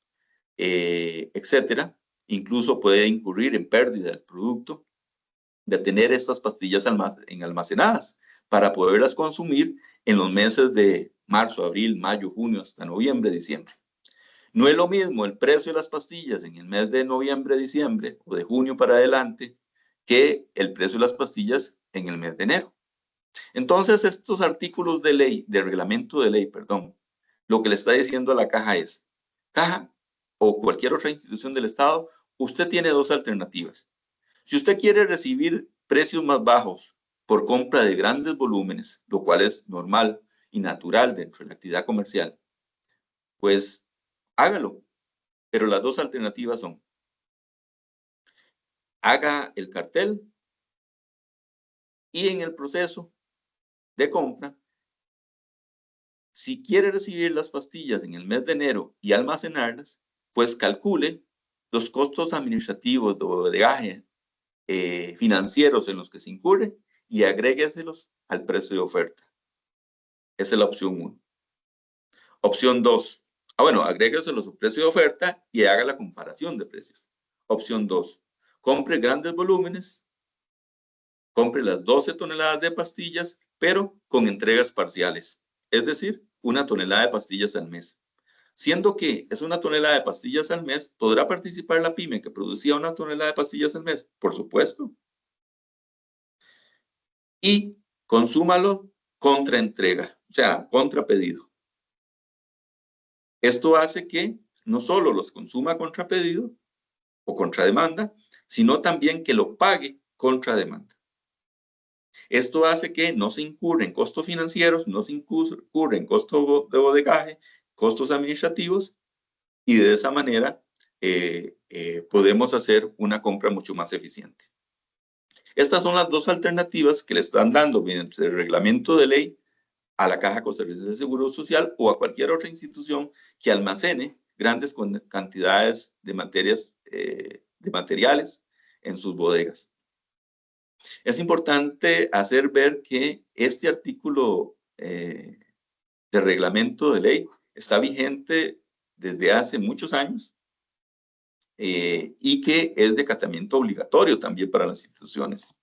etcétera. Incluso puede incurrir en pérdida del producto de tener estas pastillas almacenadas para poderlas consumir en los meses de marzo, abril, mayo, junio, hasta noviembre, diciembre. No es lo mismo el precio de las pastillas en el mes de noviembre, diciembre o de junio para adelante que el precio de las pastillas en el mes de enero. Entonces, estos artículos de ley, de reglamento de ley, perdón, lo que le está diciendo a la caja es, caja o cualquier otra institución del Estado, usted tiene dos alternativas. Si usted quiere recibir precios más bajos por compra de grandes volúmenes, lo cual es normal y natural dentro de la actividad comercial, pues hágalo. Pero las dos alternativas son, haga el cartel y en el proceso de compra, si quiere recibir las pastillas en el mes de enero y almacenarlas, pues calcule los costos administrativos de bodegaje financieros en los que se incurre y agrégueselos al precio de oferta. Esa es la opción 1. Opción 2. Bueno, agrégueselos al precio de oferta y haga la comparación de precios. Opción 2. Compre grandes volúmenes, compre las 12 toneladas de pastillas, pero con entregas parciales. Es decir, 1 tonelada de pastillas al mes. Siendo que es 1 tonelada de pastillas al mes, ¿podrá participar la pyme que producía 1 tonelada de pastillas al mes? Por supuesto. Y consúmalo contra entrega, o sea, contra pedido. Esto hace que no solo los consuma contra pedido o contra demanda, sino también que lo pague contra demanda. Esto hace que no se incurra en costos financieros, no se incurra en costos de bodegaje, costos administrativos, y de esa manera podemos hacer una compra mucho más eficiente. Estas son las dos alternativas que le están dando mediante el reglamento de ley a la Caja Costarricense de Seguro Social o a cualquier otra institución que almacene grandes cantidades de materiales en sus bodegas. Es importante hacer ver que este artículo de reglamento de ley está vigente desde hace muchos años y que es de acatamiento obligatorio también para las instituciones.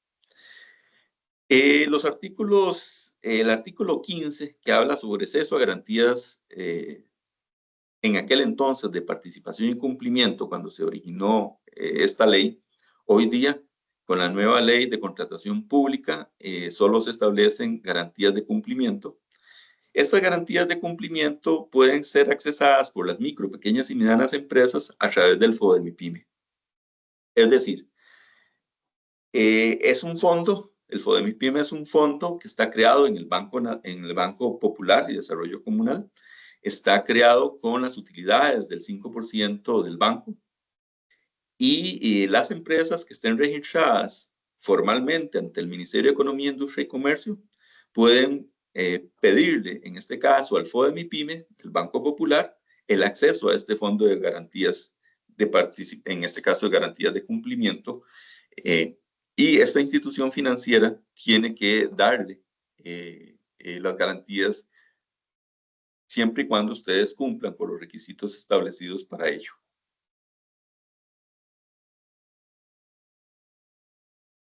Los artículos, el artículo 15, que habla sobre acceso a garantías en aquel entonces de participación y cumplimiento, cuando se originó esta ley, hoy día, con la nueva ley de contratación pública, solo se establecen garantías de cumplimiento. Estas garantías de cumplimiento pueden ser accesadas por las micro, pequeñas y medianas empresas a través del FODEMIPYME. Es decir, es un fondo, el FODEMIPYME es un fondo que está creado en el Banco Popular y Desarrollo Comunal. Está creado con las utilidades del 5% del banco y las empresas que estén registradas formalmente ante el Ministerio de Economía, Industria y Comercio pueden pedirle, en este caso al FODEMIPYME, el Banco Popular, el acceso a este fondo de garantías, en este caso de garantías de cumplimiento, y esta institución financiera tiene que darle las garantías siempre y cuando ustedes cumplan con los requisitos establecidos para ello.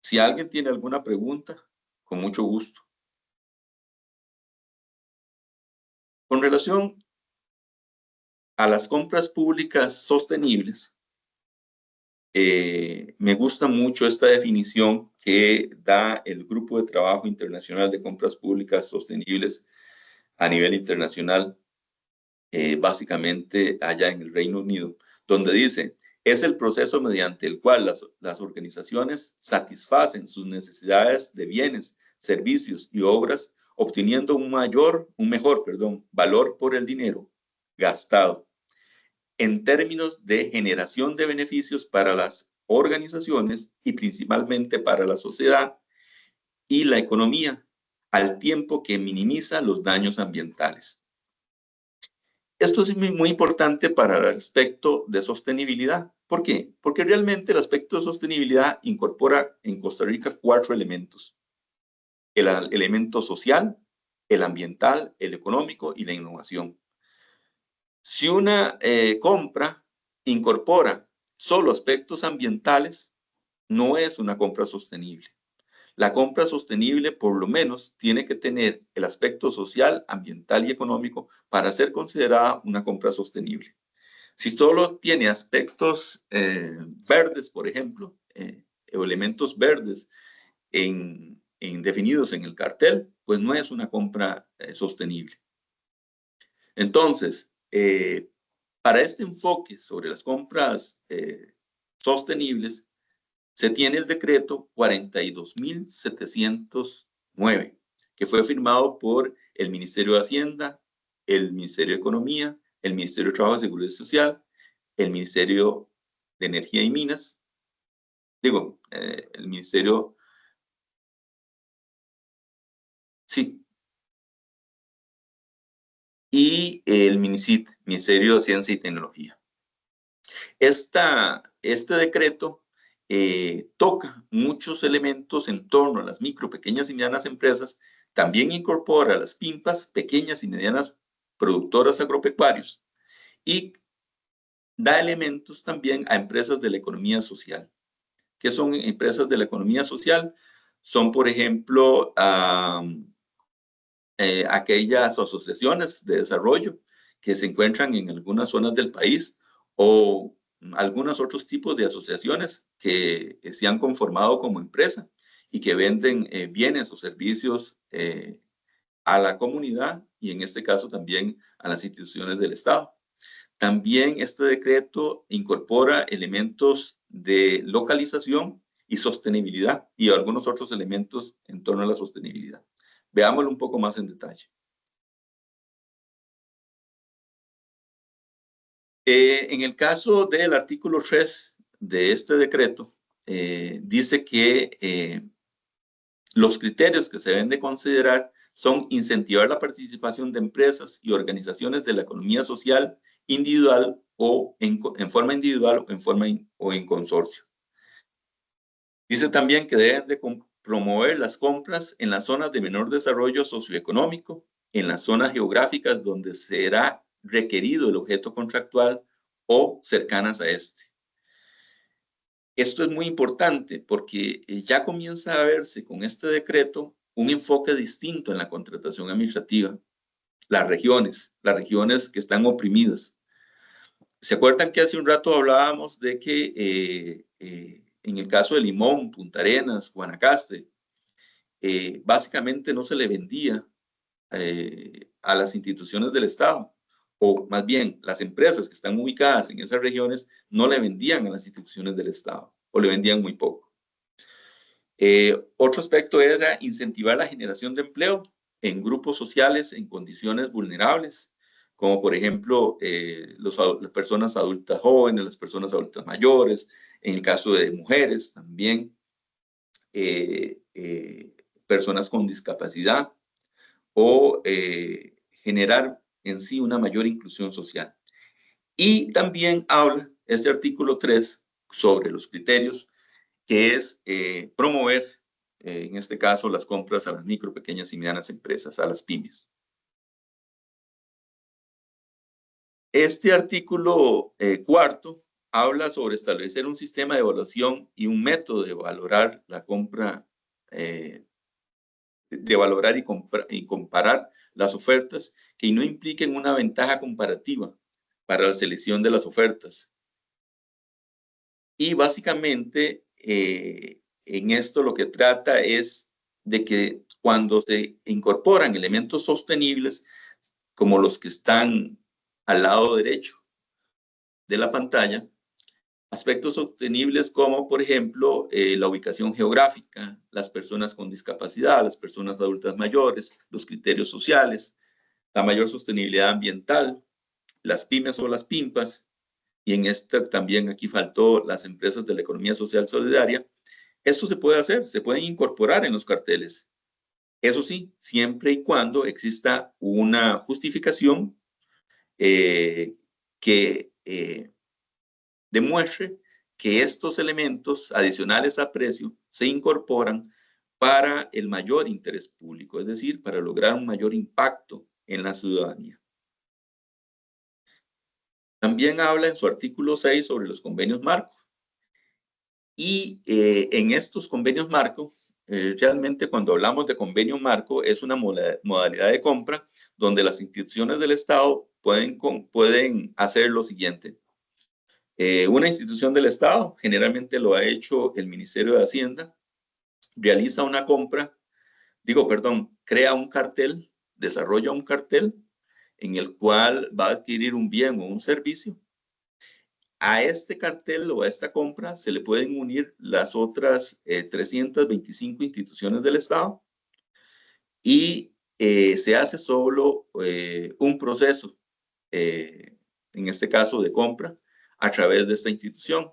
Si alguien tiene alguna pregunta, con mucho gusto. Con relación a las compras públicas sostenibles, me gusta mucho esta definición que da el Grupo de Trabajo Internacional de Compras Públicas Sostenibles a nivel internacional, básicamente allá en el Reino Unido, donde dice, es el proceso mediante el cual las organizaciones satisfacen sus necesidades de bienes, servicios y obras, obteniendo un mejor valor por el dinero gastado en términos de generación de beneficios para las organizaciones y principalmente para la sociedad y la economía, al tiempo que minimiza los daños ambientales. Esto es muy importante para el aspecto de sostenibilidad. ¿Por qué? Porque realmente el aspecto de sostenibilidad incorpora en Costa Rica 4 elementos. El elemento social, el ambiental, el económico y la innovación. Si una compra incorpora solo aspectos ambientales, no es una compra sostenible. La compra sostenible, por lo menos, tiene que tener el aspecto social, ambiental y económico para ser considerada una compra sostenible. Si solo tiene aspectos verdes, por ejemplo, o elementos verdes definidos en el cartel, pues no es una compra sostenible. Entonces, para este enfoque sobre las compras sostenibles, se tiene el decreto 42.709, que fue firmado por el Ministerio de Hacienda, el Ministerio de Economía, el Ministerio de Trabajo y Seguridad Social, el Ministerio de Energía y Minas, el Ministerio, sí, y el MINICIT, Ministerio de Ciencia y Tecnología. Este decreto toca muchos elementos en torno a las micro, pequeñas y medianas empresas, también incorpora a las PIMPAs, pequeñas y medianas productoras agropecuarios, y da elementos también a empresas de la economía social. ¿Qué son empresas de la economía social? Son, por ejemplo, aquellas asociaciones de desarrollo que se encuentran en algunas zonas del país o algunos otros tipos de asociaciones que se han conformado como empresa y que venden bienes o servicios a la comunidad y en este caso también a las instituciones del Estado. También este decreto incorpora elementos de localización y sostenibilidad y algunos otros elementos en torno a la sostenibilidad. Veámoslo un poco más en detalle. En el caso del artículo 3 de este decreto, dice que los criterios que se deben de considerar son incentivar la participación de empresas y organizaciones de la economía social individual o en forma individual o en consorcio. Dice también que deben de promover las compras en las zonas de menor desarrollo socioeconómico, en las zonas geográficas donde será requerido el objeto contractual o cercanas a este. Esto es muy importante porque ya comienza a verse con este decreto un enfoque distinto en la contratación administrativa. Las regiones que están oprimidas. ¿Se acuerdan que hace un rato hablábamos de que en el caso de Limón, Punta Arenas, Guanacaste, básicamente no se le vendía a las instituciones del Estado, o más bien las empresas que están ubicadas en esas regiones no le vendían a las instituciones del Estado o le vendían muy poco. Otro aspecto era incentivar la generación de empleo en grupos sociales en condiciones vulnerables, como por ejemplo las personas adultas jóvenes, las personas adultas mayores, en el caso de mujeres también, personas con discapacidad, o generar en sí una mayor inclusión social. Y también habla este artículo 3 sobre los criterios, que es promover, en este caso, las compras a las micro, pequeñas y medianas empresas, a las pymes. Este artículo cuarto habla sobre establecer un sistema de evaluación y un método de valorar la compra, de valorar y comparar las ofertas que no impliquen una ventaja comparativa para la selección de las ofertas. Y básicamente, en esto lo que trata es de que cuando se incorporan elementos sostenibles, como los que están al lado derecho de la pantalla, aspectos sostenibles como, por ejemplo, la ubicación geográfica, las personas con discapacidad, las personas adultas mayores, los criterios sociales, la mayor sostenibilidad ambiental, las pymes o las PIMPAs, y en esta también aquí faltó las empresas de la economía social solidaria. Esto se puede hacer, se pueden incorporar en los carteles. Eso sí, siempre y cuando exista una justificación que demuestre que estos elementos adicionales a precio se incorporan para el mayor interés público, es decir, para lograr un mayor impacto en la ciudadanía. También habla en su artículo 6 sobre los convenios marco. Y en estos convenios marco, realmente cuando hablamos de convenio marco es una modalidad de compra donde las instituciones del Estado pueden hacer lo siguiente. Una institución del Estado, generalmente lo ha hecho el Ministerio de Hacienda, realiza una compra, crea un cartel, desarrolla un cartel en el cual va a adquirir un bien o un servicio. A este cartel o a esta compra se le pueden unir las otras 325 instituciones del Estado y se hace solo un proceso, en este caso de compra, a través de esta institución.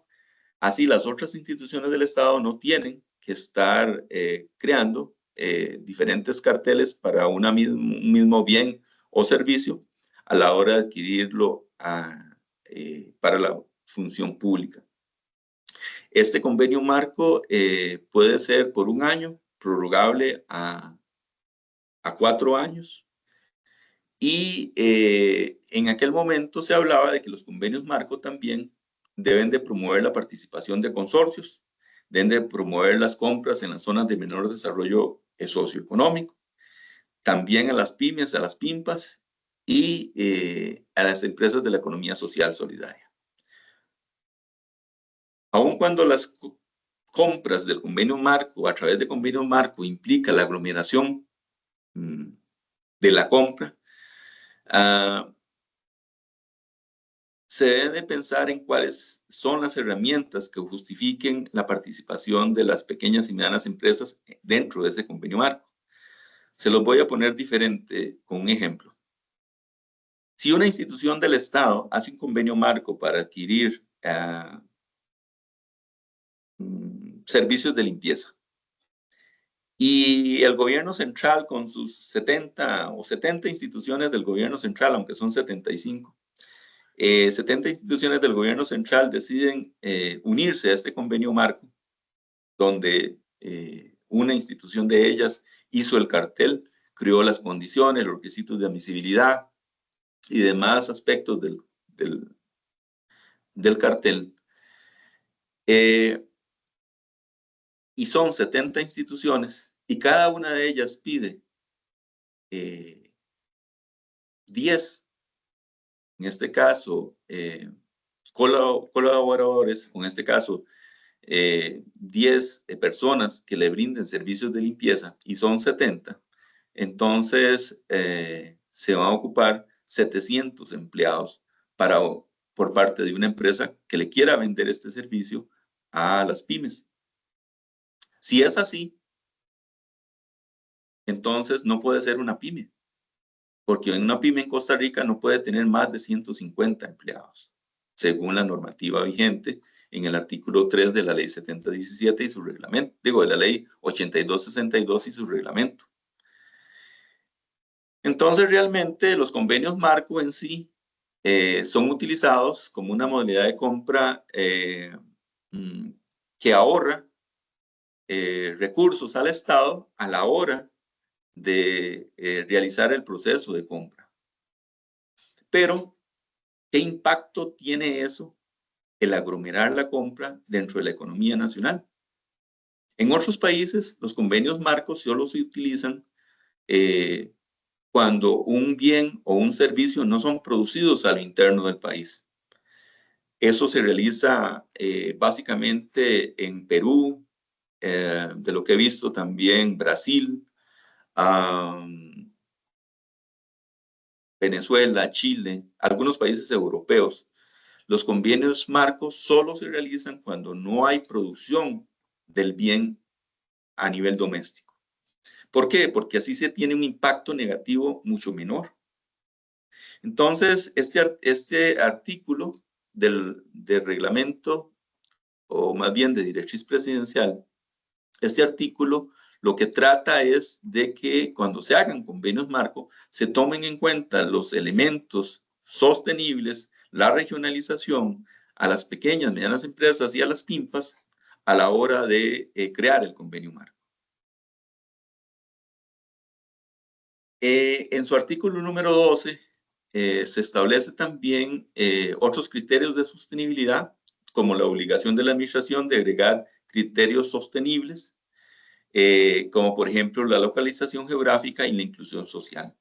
Así, las otras instituciones del Estado no tienen que estar creando diferentes carteles para un mismo bien o servicio a la hora de adquirirlo para la función pública. Este convenio marco puede ser por un año, prorrogable a 4 años. Y en aquel momento se hablaba de que los convenios marco también deben de promover la participación de consorcios, deben de promover las compras en las zonas de menor desarrollo socioeconómico, también a las pymes, a las PIMPAs y a las empresas de la economía social solidaria. Aun cuando las compras del convenio marco a través de convenio marco implica la aglomeración de la compra, se debe de pensar en cuáles son las herramientas que justifiquen la participación de las pequeñas y medianas empresas dentro de ese convenio marco. Se los voy a poner diferente con un ejemplo. Si una institución del Estado hace un convenio marco para adquirir servicios de limpieza y el gobierno central con sus 70 instituciones del gobierno central, aunque son 75, 70 instituciones del gobierno central deciden unirse a este convenio marco, donde una institución de ellas hizo el cartel, creó las condiciones, los requisitos de admisibilidad y demás aspectos del cartel. Y son 70 instituciones y cada una de ellas pide 10, en este caso, colaboradores, en este caso, 10 personas que le brinden servicios de limpieza y son 70, entonces se van a ocupar 700 empleados por parte de una empresa que le quiera vender este servicio a las pymes. Si es así, entonces no puede ser una pyme, porque una pyme en Costa Rica no puede tener más de 150 empleados, según la normativa vigente en el artículo 3 de la ley 7017 y su reglamento, de la ley 8262 y su reglamento. Entonces, realmente los convenios marco en sí son utilizados como una modalidad de compra que ahorra recursos al Estado a la hora de realizar el proceso de compra. Pero, ¿qué impacto tiene eso, el aglomerar la compra dentro de la economía nacional? En otros países, los convenios marcos solo se utilizan cuando un bien o un servicio no son producidos a lo interno del país. Eso se realiza básicamente en Perú, de lo que he visto también Brasil, Venezuela, Chile, algunos países europeos. Los convenios marcos solo se realizan cuando no hay producción del bien a nivel doméstico. ¿Por qué? Porque así se tiene un impacto negativo mucho menor. Entonces, este artículo del reglamento, o más bien de directriz presidencial, este artículo lo que trata es de que cuando se hagan convenios marco, se tomen en cuenta los elementos sostenibles, la regionalización a las pequeñas, medianas empresas y a las PYMPAs a la hora de crear el convenio marco. En su artículo número 12 se establece también otros criterios de sostenibilidad, como la obligación de la administración de agregar criterios sostenibles, como por ejemplo la localización geográfica y la inclusión social.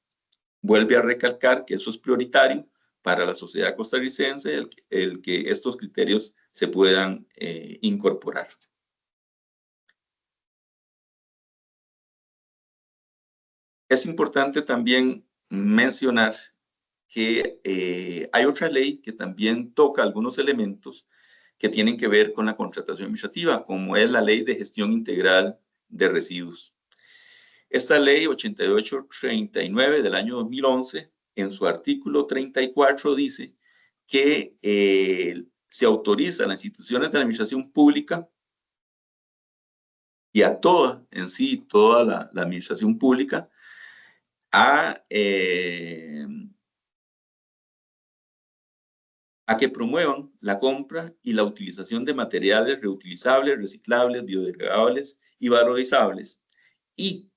Vuelve a recalcar que eso es prioritario para la sociedad costarricense, el que estos criterios se puedan incorporar. Es importante también mencionar que hay otra ley que también toca algunos elementos que tienen que ver con la contratación administrativa, como es la Ley de Gestión Integral de Residuos. Esta ley 8839 del año 2011, en su artículo 34, dice que se autoriza a las instituciones de la administración pública y a toda la administración pública a que promuevan la compra y la utilización de materiales reutilizables, reciclables, biodegradables y valorizables, y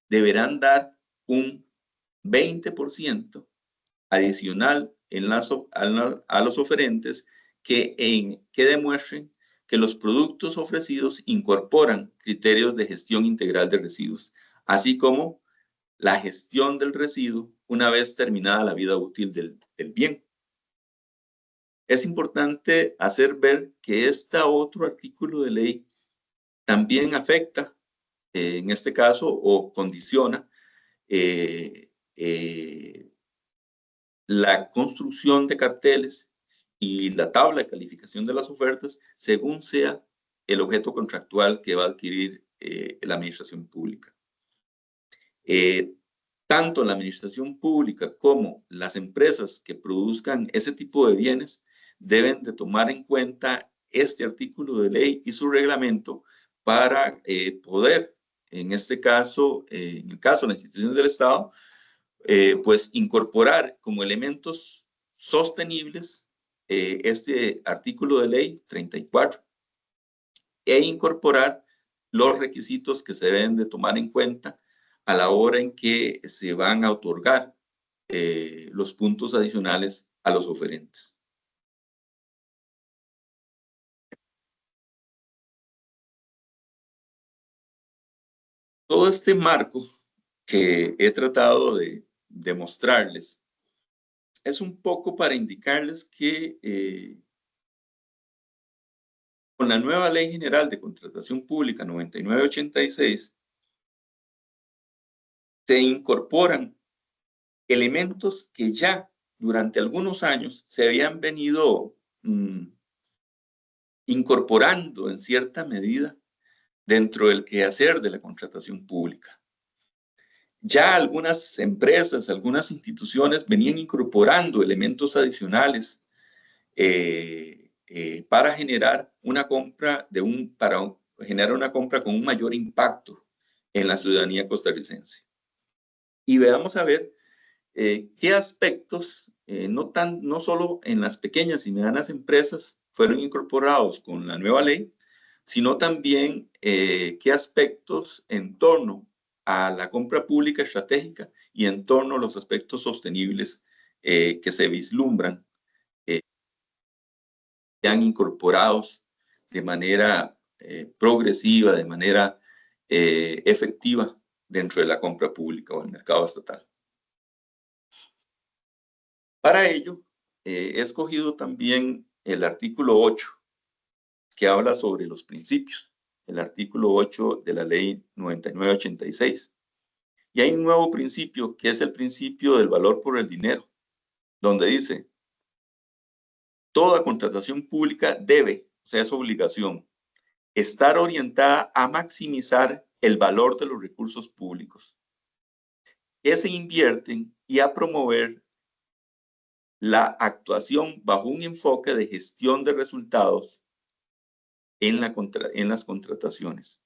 deberán dar un 20% adicional a los oferentes que demuestren que los productos ofrecidos incorporan criterios de gestión integral de residuos, así como la gestión del residuo una vez terminada la vida útil del bien. Es importante hacer ver que este otro artículo de ley también afecta, en este caso, o condiciona la construcción de carteles y la tabla de calificación de las ofertas según sea el objeto contractual que va a adquirir la administración pública. Tanto la administración pública como las empresas que produzcan ese tipo de bienes deben de tomar en cuenta este artículo de ley y su reglamento para poder, en este caso, en el caso de las instituciones del Estado, pues incorporar como elementos sostenibles este artículo de ley 34 e incorporar los requisitos que se deben de tomar en cuenta a la hora en que se van a otorgar los puntos adicionales a los oferentes. Todo este marco que he tratado de demostrarles es un poco para indicarles que con la nueva Ley General de Contratación Pública 9986 se incorporan elementos que ya durante algunos años se habían venido incorporando en cierta medida dentro del quehacer de la contratación pública. Ya algunas empresas, algunas instituciones venían incorporando elementos adicionales para generar una compra generar una compra con un mayor impacto en la ciudadanía costarricense. Y veamos a ver qué aspectos, no solo en las pequeñas y medianas empresas, fueron incorporados con la nueva ley, sino también qué aspectos en torno a la compra pública estratégica y en torno a los aspectos sostenibles que se vislumbran sean incorporados de manera progresiva, de manera efectiva dentro de la compra pública o el mercado estatal. Para ello, he escogido también el artículo 8, que habla sobre los principios, el artículo 8 de la ley 9986. Y hay un nuevo principio, que es el principio del valor por el dinero, donde dice, toda contratación pública debe, o sea, es obligación, estar orientada a maximizar el valor de los recursos públicos que se invierten y a promover la actuación bajo un enfoque de gestión de resultados en las contrataciones.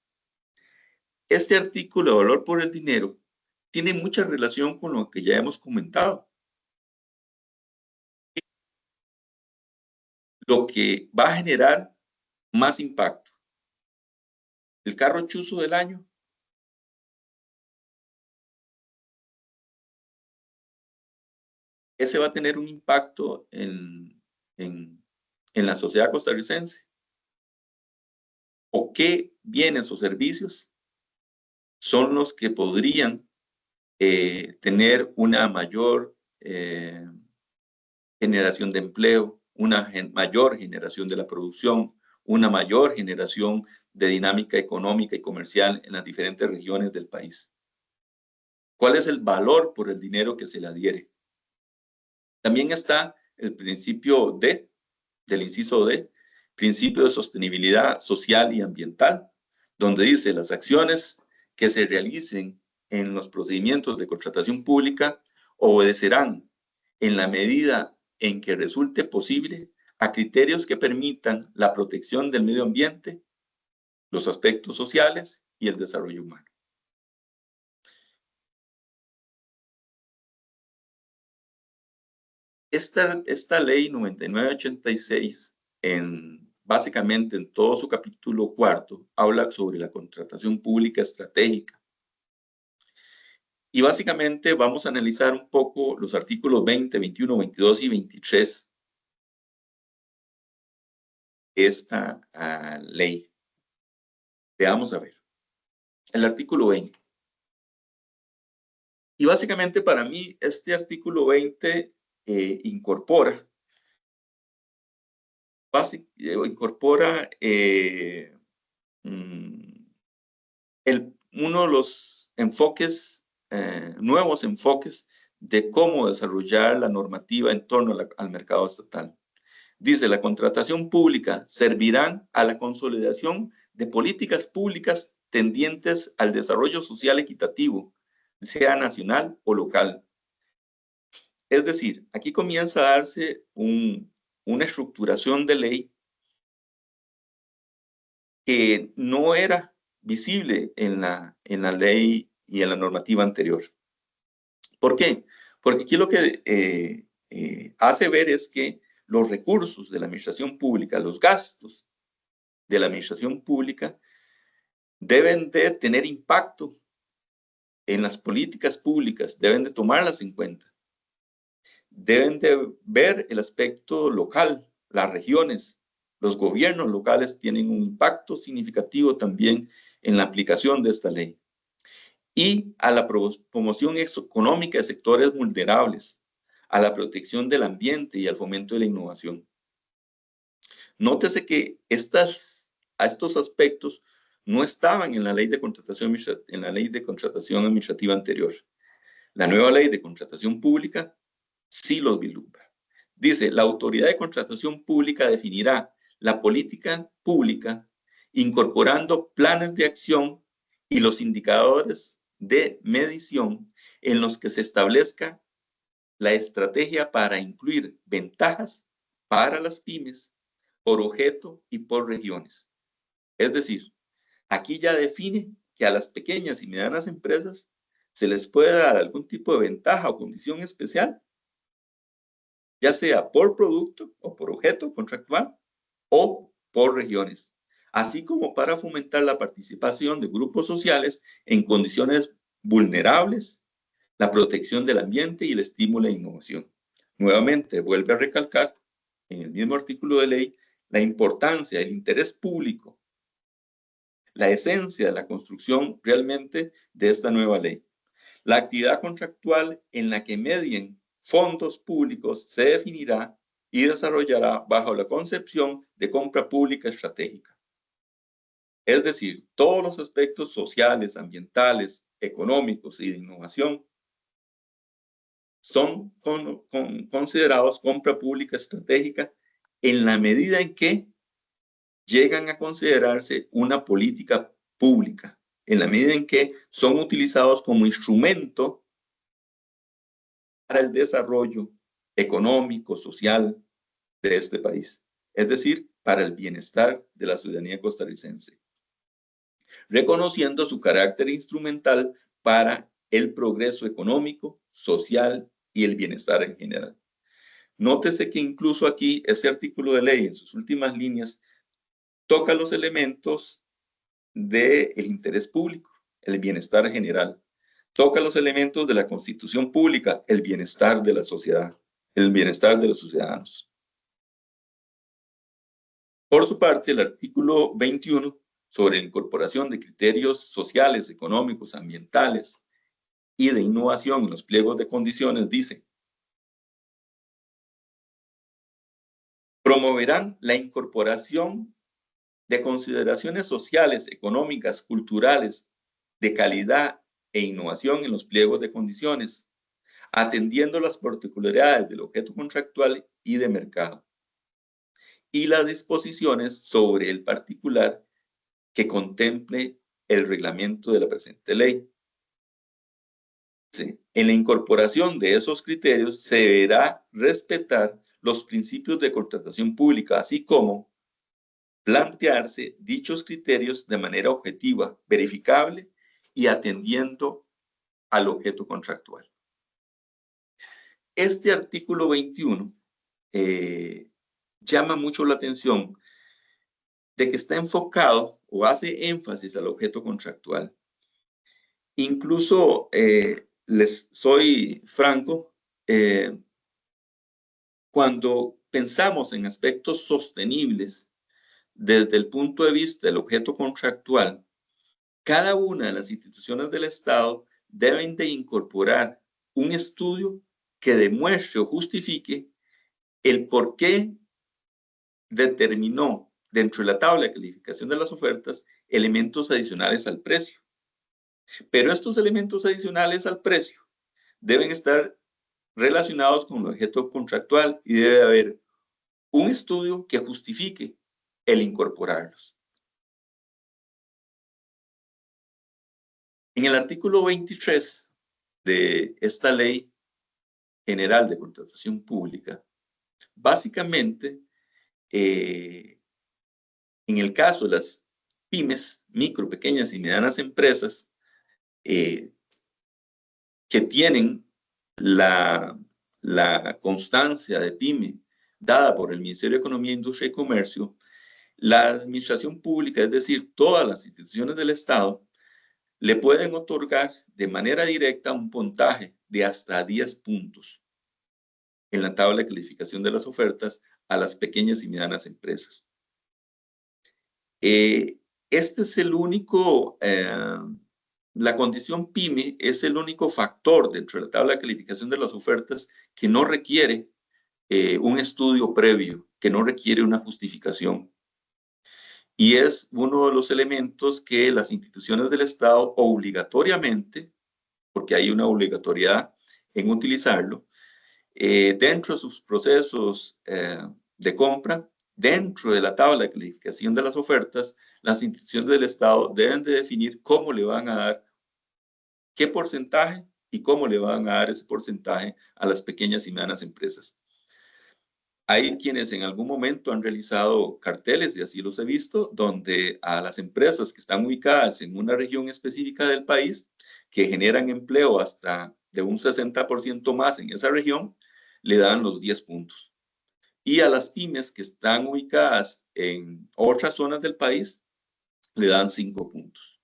Este artículo de valor por el dinero tiene mucha relación con lo que ya hemos comentado. lo que va a generar más impacto. El carro chuzo del año. Ese va a tener un impacto en la sociedad costarricense. ¿O qué bienes o servicios son los que podrían tener una mayor generación de empleo, una mayor generación de la producción, una mayor generación de dinámica económica y comercial en las diferentes regiones del país? ¿Cuál es el valor por el dinero que se le adhiere? También está el principio del inciso D, principio de sostenibilidad social y ambiental, donde dice las acciones que se realicen en los procedimientos de contratación pública obedecerán en la medida en que resulte posible a criterios que permitan la protección del medio ambiente, los aspectos sociales y el desarrollo humano. Esta ley 9986, básicamente en todo su capítulo cuarto, habla sobre la contratación pública estratégica. Y básicamente vamos a analizar un poco los artículos 20, 21, 22 y 23 de esta ley. Veamos a ver. El artículo 20. Y básicamente para mí este artículo 20 incorpora uno de los enfoques, nuevos enfoques de cómo desarrollar la normativa en torno al mercado estatal. Dice, la contratación pública servirá a la consolidación de políticas públicas tendientes al desarrollo social equitativo, sea nacional o local. Es decir, aquí comienza a darse una estructuración de ley que no era visible en la ley y en la normativa anterior. ¿Por qué? Porque aquí lo que hace ver es que los recursos de la administración pública, los gastos de la administración pública, deben de tener impacto en las políticas públicas, deben de tomarlas en cuenta. Deben de ver el aspecto local, las regiones, los gobiernos locales tienen un impacto significativo también en la aplicación de esta ley. Y a la promoción económica de sectores vulnerables, a la protección del ambiente y al fomento de la innovación. Nótese que a estos aspectos no estaban en la ley de contratación administrativa anterior. La nueva ley de contratación pública sí los vislumbra. Dice, la autoridad de contratación pública definirá la política pública incorporando planes de acción y los indicadores de medición en los que se establezca la estrategia para incluir ventajas para las pymes por objeto y por regiones. Es decir, aquí ya define que a las pequeñas y medianas empresas se les puede dar algún tipo de ventaja o condición especial, ya sea por producto o por objeto contractual o por regiones, así como para fomentar la participación de grupos sociales en condiciones vulnerables, la protección del ambiente y el estímulo a la innovación. Nuevamente, vuelve a recalcar en el mismo artículo de ley la importancia del interés público, la esencia de la construcción realmente de esta nueva ley. La actividad contractual en la que medien fondos públicos se definirá y desarrollará bajo la concepción de compra pública estratégica. Es decir, todos los aspectos sociales, ambientales, económicos y de innovación son considerados compra pública estratégica en la medida en que llegan a considerarse una política pública, en la medida en que son utilizados como instrumento para el desarrollo económico, social de este país, es decir, para el bienestar de la ciudadanía costarricense, reconociendo su carácter instrumental para el progreso económico, social y el bienestar en general. Nótese que incluso aquí ese artículo de ley en sus últimas líneas toca los elementos del interés público, el bienestar general. Toca los elementos de la constitución pública, el bienestar de la sociedad, el bienestar de los ciudadanos. Por su parte, el artículo 21 sobre la incorporación de criterios sociales, económicos, ambientales y de innovación en los pliegos de condiciones dice: promoverán la incorporación de consideraciones sociales, económicas, culturales, de calidad e innovación en los pliegos de condiciones, atendiendo las particularidades del objeto contractual y de mercado, y las disposiciones sobre el particular que contemple el reglamento de la presente ley. En la incorporación de esos criterios se deberá respetar los principios de contratación pública, así como plantearse dichos criterios de manera objetiva, verificable y atendiendo al objeto contractual. Este artículo 21 llama mucho la atención de que está enfocado o hace énfasis al objeto contractual. Incluso, les soy franco, cuando pensamos en aspectos sostenibles desde el punto de vista del objeto contractual, cada una de las instituciones del Estado deben de incorporar un estudio que demuestre o justifique el por qué determinó dentro de la tabla de calificación de las ofertas elementos adicionales al precio. Pero estos elementos adicionales al precio deben estar relacionados con el objeto contractual y debe haber un estudio que justifique el incorporarlos. En el artículo 23 de esta Ley General de Contratación Pública, básicamente, en el caso de las pymes, micro, pequeñas y medianas empresas que tienen la constancia de pyme dada por el Ministerio de Economía, Industria y Comercio, la administración pública, es decir, todas las instituciones del Estado, le pueden otorgar de manera directa un puntaje de hasta 10 puntos en la tabla de calificación de las ofertas a las pequeñas y medianas empresas. Este es el único, la condición PYME es el único factor dentro de la tabla de calificación de las ofertas que no requiere un estudio previo, que no requiere una justificación. Y es uno de los elementos que las instituciones del Estado obligatoriamente, porque hay una obligatoriedad en utilizarlo, dentro de sus procesos de compra, dentro de la tabla de calificación de las ofertas, las instituciones del Estado deben de definir cómo le van a dar, qué porcentaje y cómo le van a dar ese porcentaje a las pequeñas y medianas empresas. Hay quienes en algún momento han realizado carteles, y así los he visto, donde a las empresas que están ubicadas en una región específica del país, que generan empleo hasta de un 60% más en esa región, le dan los 10 puntos. Y a las pymes que están ubicadas en otras zonas del país, le dan 5 puntos.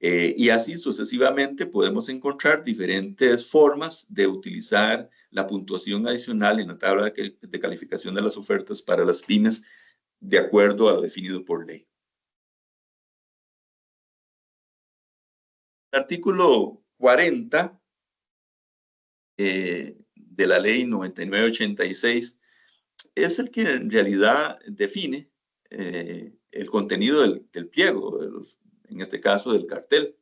Y así sucesivamente podemos encontrar diferentes formas de utilizar la puntuación adicional en la tabla de calificación de las ofertas para las pymes de acuerdo a lo definido por ley. El artículo 40 de la ley 9986 es el que en realidad define el contenido del pliego, en este caso del cartel.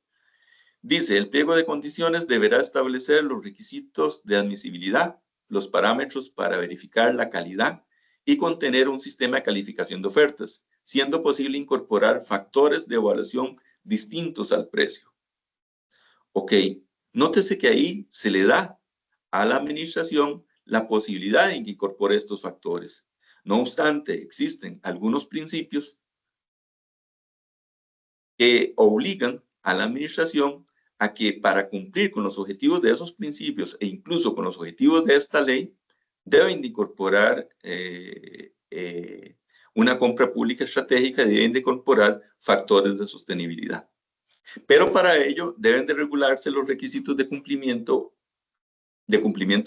Dice, el pliego de condiciones deberá establecer los requisitos de admisibilidad, los parámetros para verificar la calidad y contener un sistema de calificación de ofertas, siendo posible incorporar factores de evaluación distintos al precio. Ok, nótese que ahí se le da a la administración la posibilidad de que incorpore estos factores. No obstante, existen algunos principios que obligan a la administración a que para cumplir con los objetivos de esos principios e incluso con los objetivos de esta ley, deben de incorporar una compra pública estratégica y deben de incorporar factores de sostenibilidad. Pero para ello deben de regularse los requisitos de cumplimiento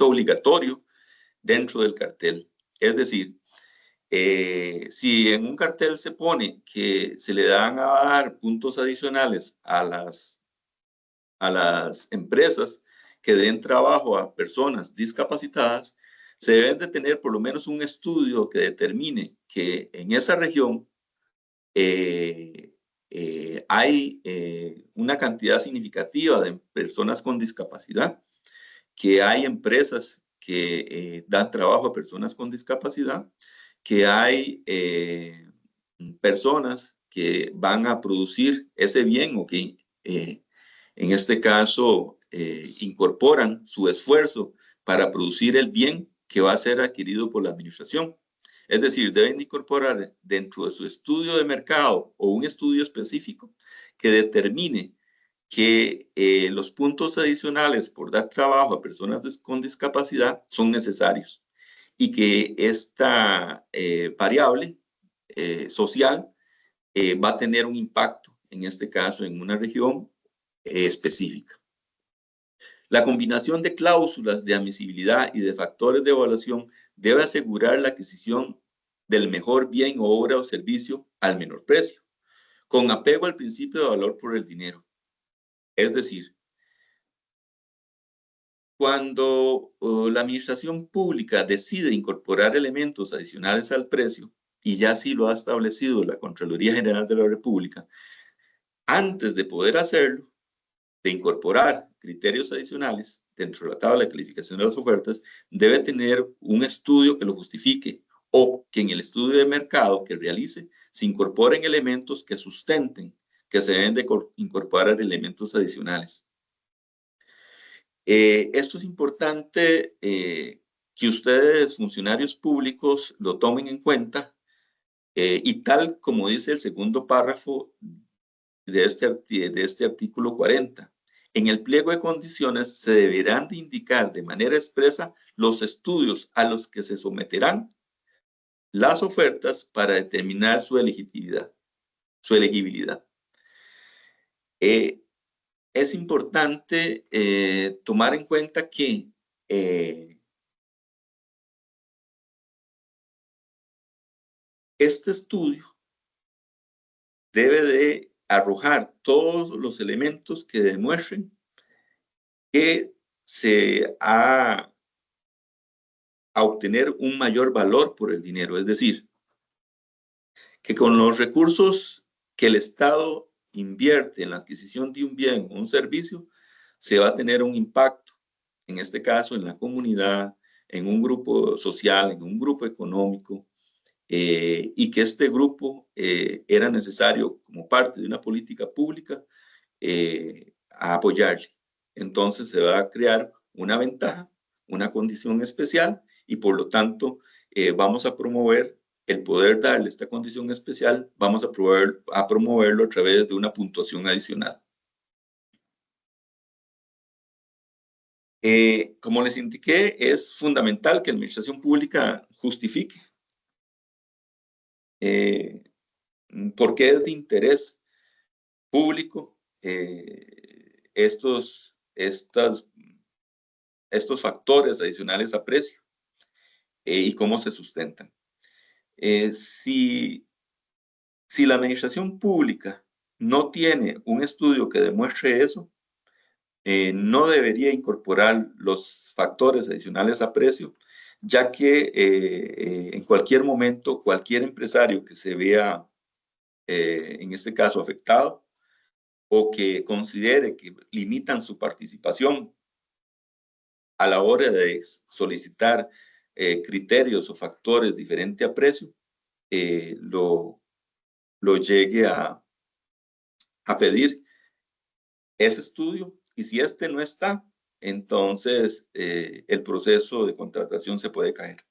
obligatorio dentro del cartel. Es decir, si en un cartel se pone que se le dan a dar puntos adicionales a las empresas que den trabajo a personas discapacitadas, se deben de tener por lo menos un estudio que determine que en esa región hay una cantidad significativa de personas con discapacidad, que hay empresas que dan trabajo a personas con discapacidad, que hay personas que van a producir ese bien o que en este caso incorporan su esfuerzo para producir el bien que va a ser adquirido por la administración. Es decir, deben incorporar dentro de su estudio de mercado o un estudio específico que determine que los puntos adicionales por dar trabajo a personas con discapacidad son necesarios y que esta variable social va a tener un impacto, en este caso, en una región específica. La combinación de cláusulas de admisibilidad y de factores de evaluación debe asegurar la adquisición del mejor bien o obra o servicio al menor precio, con apego al principio de valor por el dinero. Es decir, cuando la administración pública decide incorporar elementos adicionales al precio, y ya así lo ha establecido la Contraloría General de la República, antes de poder hacerlo, de incorporar criterios adicionales dentro de la tabla de calificación de las ofertas, debe tener un estudio que lo justifique o que en el estudio de mercado que realice se incorporen elementos que sustenten que se deben de incorporar elementos adicionales. Esto es importante que ustedes, funcionarios públicos, lo tomen en cuenta y tal como dice el segundo párrafo de este artículo 40. En el pliego de condiciones se deberán de indicar de manera expresa los estudios a los que se someterán las ofertas para determinar su elegibilidad. Es importante tomar en cuenta que este estudio debe de arrojar todos los elementos que demuestren que se ha a obtener un mayor valor por el dinero. Es decir, que con los recursos que el Estado invierte en la adquisición de un bien o un servicio, se va a tener un impacto, en este caso en la comunidad, en un grupo social, en un grupo económico, y que este grupo era necesario como parte de una política pública a apoyarle. Entonces se va a crear una ventaja, una condición especial y por lo tanto vamos a promover el poder darle esta condición especial, vamos a promoverlo a través de una puntuación adicional. Como les indiqué, es fundamental que la administración pública justifique por qué es de interés público estos factores adicionales a precio y cómo se sustentan. Si la administración pública no tiene un estudio que demuestre eso, no debería incorporar los factores adicionales a precio, ya que en cualquier momento, cualquier empresario que se vea, en este caso, afectado o que considere que limitan su participación a la hora de solicitar criterios o factores diferentes a precio, lo llegue a pedir ese estudio, y si este no está, entonces el proceso de contratación se puede caer.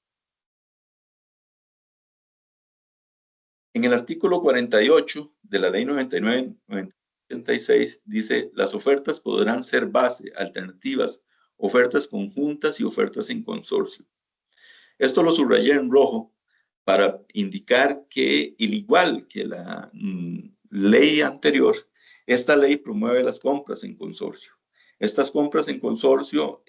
En el artículo 48 de la Ley 99/1986 dice: las ofertas podrán ser base, alternativas, ofertas conjuntas y ofertas en consorcio. Esto lo subrayé en rojo para indicar que, al igual que la ley anterior, esta ley promueve las compras en consorcio. Estas compras en consorcio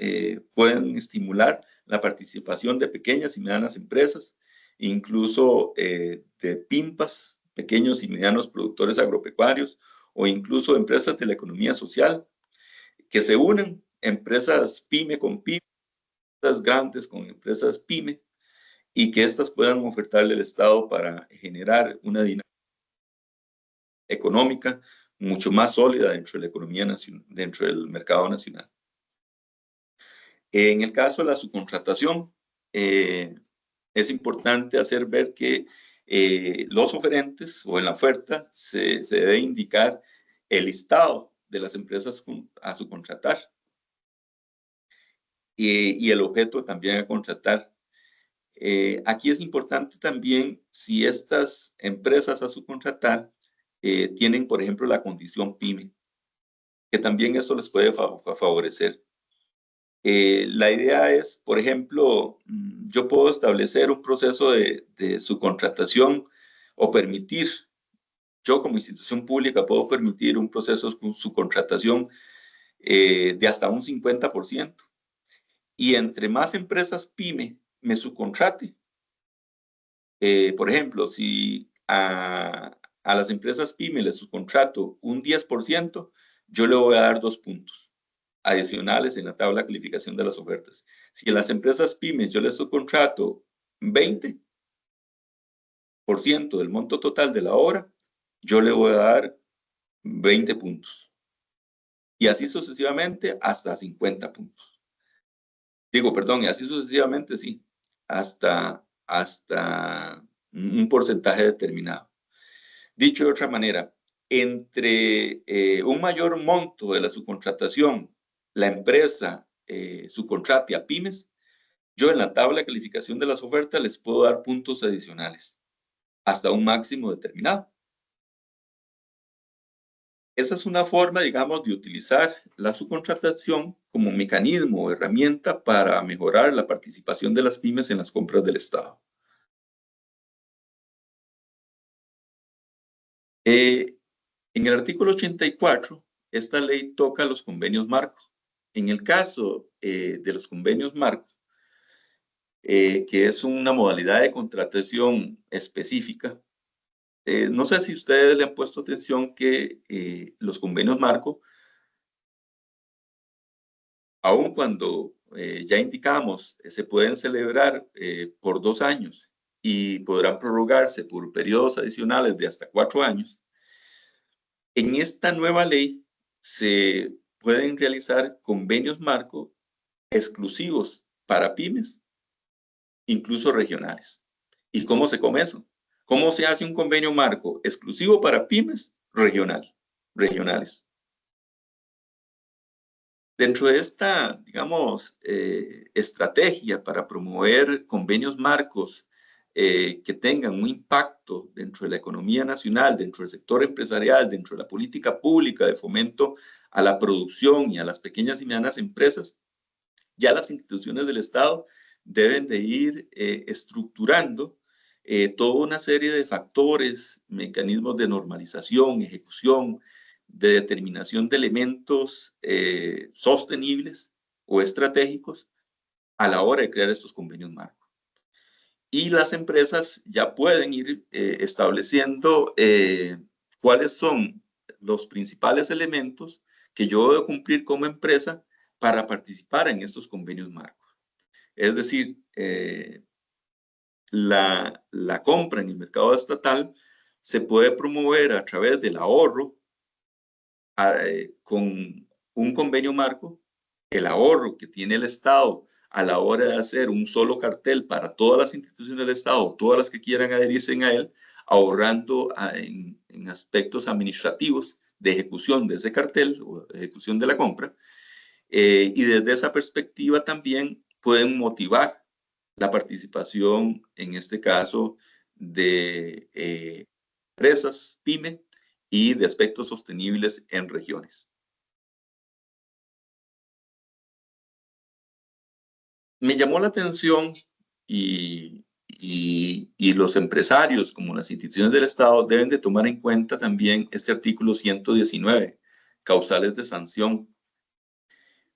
pueden estimular la participación de pequeñas y medianas empresas, incluso de PIMPAs, pequeños y medianos productores agropecuarios, o incluso empresas de la economía social, que se unen, empresas PYME con PYME, empresas grandes con empresas PYME, y que éstas puedan ofertarle al Estado para generar una dinámica económica mucho más sólida dentro de la economía nacional, dentro del mercado nacional. En el caso de la subcontratación, es importante hacer ver que los oferentes o en la oferta se debe indicar el listado de las empresas a subcontratar y el objeto también a contratar. Aquí es importante también si estas empresas a subcontratar tienen, por ejemplo, la condición PYME, que también eso les puede favorecer. La idea es, por ejemplo, yo puedo establecer un proceso de subcontratación o permitir, yo como institución pública puedo permitir un proceso de subcontratación de hasta un 50%. Y entre más empresas PYME me subcontrate, por ejemplo, si a las empresas PYME les subcontrato un 10%, yo le voy a dar 2 puntos adicionales en la tabla de calificación de las ofertas. Si a las empresas pymes yo les subcontrato 20% del monto total de la obra, yo le voy a dar 20 puntos. Y así sucesivamente hasta 50 puntos. Digo, perdón, y así sucesivamente, sí, hasta un porcentaje determinado. Dicho de otra manera, entre un mayor monto de la subcontratación, la empresa subcontrate a pymes, yo en la tabla de calificación de las ofertas les puedo dar puntos adicionales, hasta un máximo determinado. Esa es una forma, digamos, de utilizar la subcontratación como mecanismo o herramienta para mejorar la participación de las pymes en las compras del Estado. En el artículo 84, esta ley toca los convenios marco. En el caso de los convenios marco, que es una modalidad de contratación específica, no sé si ustedes le han puesto atención que los convenios marco, aun cuando ya indicamos, se pueden celebrar por 2 años y podrán prorrogarse por periodos adicionales de hasta 4 años, en esta nueva ley se pueden realizar convenios marco exclusivos para pymes, incluso regionales. ¿Y cómo se come eso? ¿Cómo se hace un convenio marco exclusivo para pymes regionales? Dentro de esta, digamos, estrategia para promover convenios marcos que tengan un impacto dentro de la economía nacional, dentro del sector empresarial, dentro de la política pública de fomento a la producción y a las pequeñas y medianas empresas, ya las instituciones del Estado deben de ir estructurando toda una serie de factores, mecanismos de normalización, ejecución, de determinación de elementos sostenibles o estratégicos a la hora de crear estos convenios marco. Y las empresas ya pueden ir estableciendo cuáles son los principales elementos que yo debo cumplir como empresa para participar en estos convenios marcos. Es decir, la compra en el mercado estatal se puede promover a través del ahorro con un convenio marco, el ahorro que tiene el Estado a la hora de hacer un solo cartel para todas las instituciones del Estado, todas las que quieran adherirse a él, ahorrando en aspectos administrativos de ejecución de ese cartel o de ejecución de la compra. Y desde esa perspectiva también pueden motivar la participación, en este caso, de empresas, PYME, y de aspectos sostenibles en regiones. Me llamó la atención y los empresarios, como las instituciones del Estado, deben de tomar en cuenta también este artículo 119, causales de sanción.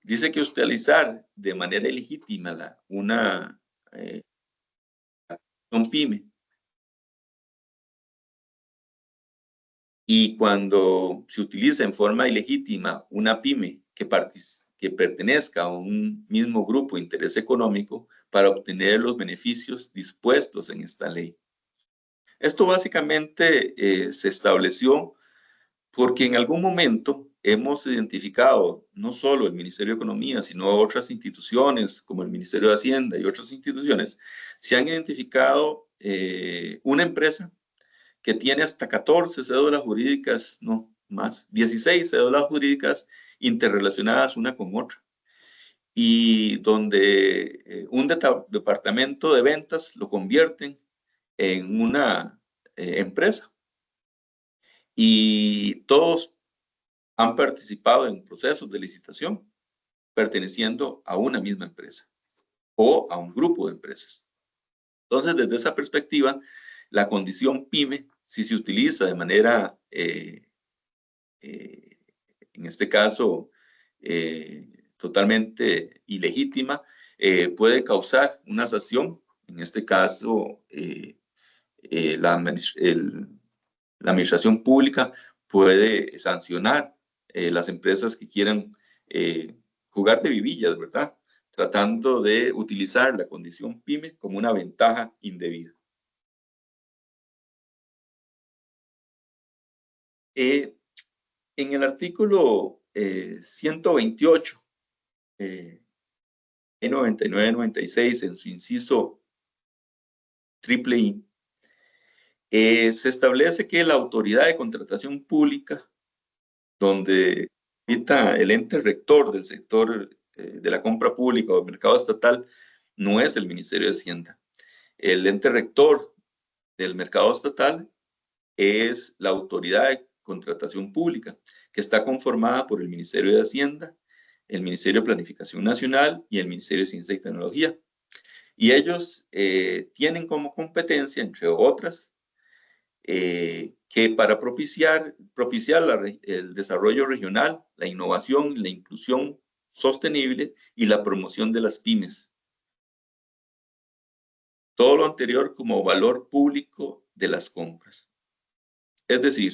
Dice que utilizar de manera ilegítima una pyme, y cuando se utiliza en forma ilegítima una pyme que pertenezca a un mismo grupo de interés económico para obtener los beneficios dispuestos en esta ley. Esto básicamente se estableció porque en algún momento hemos identificado, no solo el Ministerio de Economía, sino otras instituciones como el Ministerio de Hacienda y otras instituciones, se han identificado una empresa que tiene hasta 14 cédulas jurídicas, no más, 16 cédulas jurídicas interrelacionadas una con otra, y donde un departamento de ventas lo convierten en una empresa, y todos han participado en procesos de licitación perteneciendo a una misma empresa o a un grupo de empresas. Entonces, desde esa perspectiva, la condición PYME, si se utiliza de manera, en este caso, totalmente ilegítima, puede causar una sanción. En este caso, la administración pública puede sancionar las empresas que quieran jugar de vivillas, ¿verdad? Tratando de utilizar la condición PYME como una ventaja indebida. En el artículo 128, 99-96, en su inciso III, se establece que la autoridad de contratación pública, donde habita el ente rector del sector de la compra pública o del mercado estatal, no es el Ministerio de Hacienda. El ente rector del mercado estatal es la autoridad de contratación pública, que está conformada por el Ministerio de Hacienda, el Ministerio de Planificación Nacional y el Ministerio de Ciencia y Tecnología. Y ellos tienen como competencia, entre otras, que para propiciar el desarrollo regional, la innovación, la inclusión sostenible y la promoción de las pymes. Todo lo anterior como valor público de las compras. Es decir,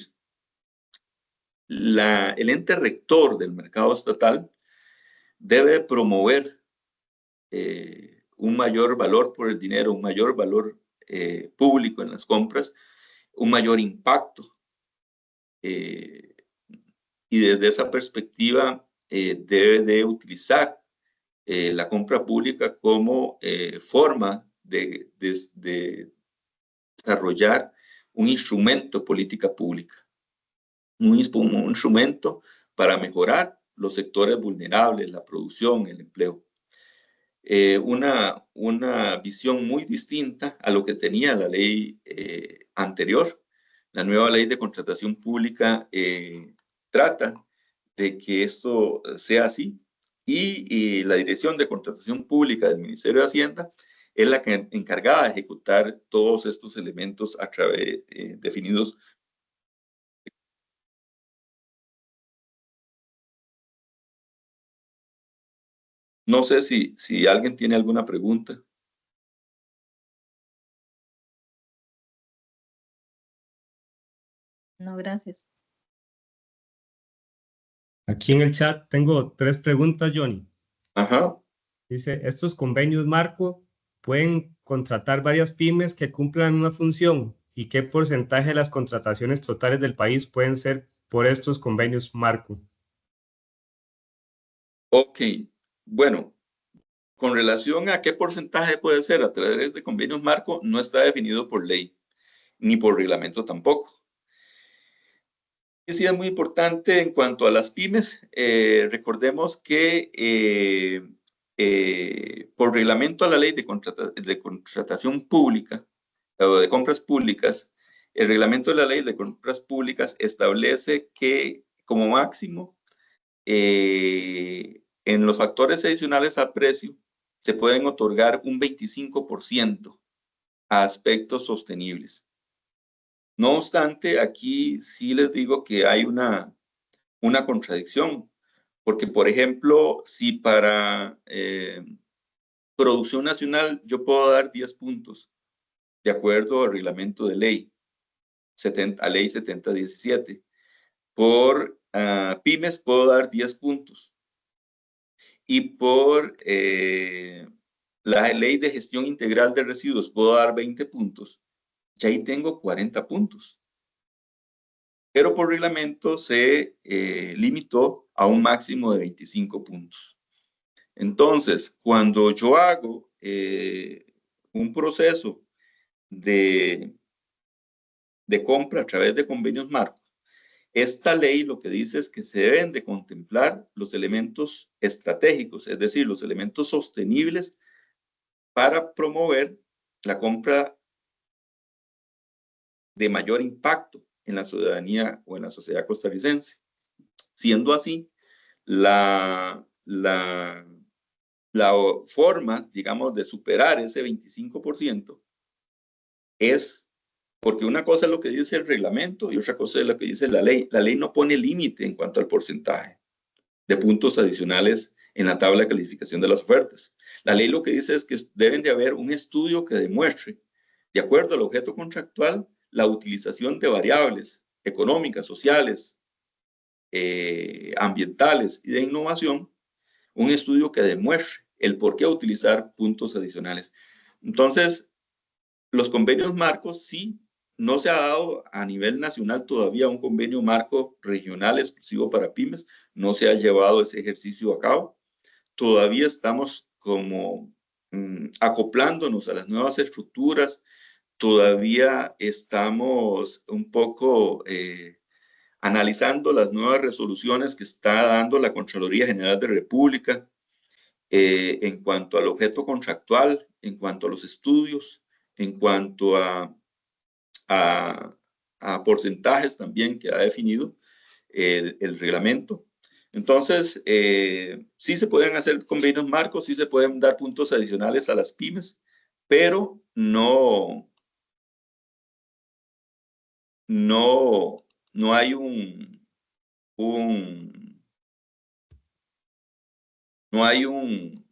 el ente rector del mercado estatal debe promover un mayor valor por el dinero, un mayor valor público en las compras, un mayor impacto. Y desde esa perspectiva debe de utilizar la compra pública como forma de desarrollar un instrumento de política pública, un instrumento para mejorar los sectores vulnerables, la producción, el empleo. Una visión muy distinta a lo que tenía la ley anterior. La nueva ley de contratación pública trata de que esto sea así, y la Dirección de Contratación Pública del Ministerio de Hacienda es la que encargada de ejecutar todos estos elementos a través definidos. No sé si alguien tiene alguna pregunta. No, gracias. Aquí en el chat tengo 3 preguntas, Johnny. Ajá. Dice, ¿estos convenios marco pueden contratar varias pymes que cumplan una función? ¿Y qué porcentaje de las contrataciones totales del país pueden ser por estos convenios marco? Ok, bueno, con relación a qué porcentaje puede ser a través de convenios marco, no está definido por ley, ni por reglamento tampoco. Y sí es muy importante en cuanto a las pymes. Recordemos que por reglamento a la ley de contratación pública o de compras públicas, el reglamento de la ley de compras públicas establece que como máximo en los factores adicionales a precio se pueden otorgar un 25% a aspectos sostenibles. No obstante, aquí sí les digo que hay una contradicción, porque, por ejemplo, si para producción nacional yo puedo dar 10 puntos, de acuerdo al reglamento de ley, a ley 7017, por pymes puedo dar 10 puntos, y por la ley de gestión integral de residuos puedo dar 20 puntos, ya ahí tengo 40 puntos. Pero por reglamento se limitó a un máximo de 25 puntos. Entonces, cuando yo hago un proceso de compra a través de convenios marcos, esta ley lo que dice es que se deben de contemplar los elementos estratégicos, es decir, los elementos sostenibles para promover la compra de mayor impacto en la ciudadanía o en la sociedad costarricense. Siendo así, la forma, digamos, de superar ese 25% es porque una cosa es lo que dice el reglamento y otra cosa es lo que dice la ley. La ley no pone límite en cuanto al porcentaje de puntos adicionales en la tabla de calificación de las ofertas. La ley lo que dice es que deben de haber un estudio que demuestre, de acuerdo al objeto contractual, la utilización de variables económicas, sociales, ambientales y de innovación, un estudio que demuestre el por qué utilizar puntos adicionales. Entonces, los convenios marcos sí, no se ha dado a nivel nacional todavía un convenio marco regional exclusivo para pymes, no se ha llevado ese ejercicio a cabo. Todavía estamos como acoplándonos a las nuevas estructuras, todavía estamos un poco analizando las nuevas resoluciones que está dando la Contraloría General de República en cuanto al objeto contractual, en cuanto a los estudios, en cuanto a porcentajes también que ha definido el reglamento. Entonces, sí se pueden hacer convenios marcos, sí se pueden dar puntos adicionales a las pymes, pero no hay no hay un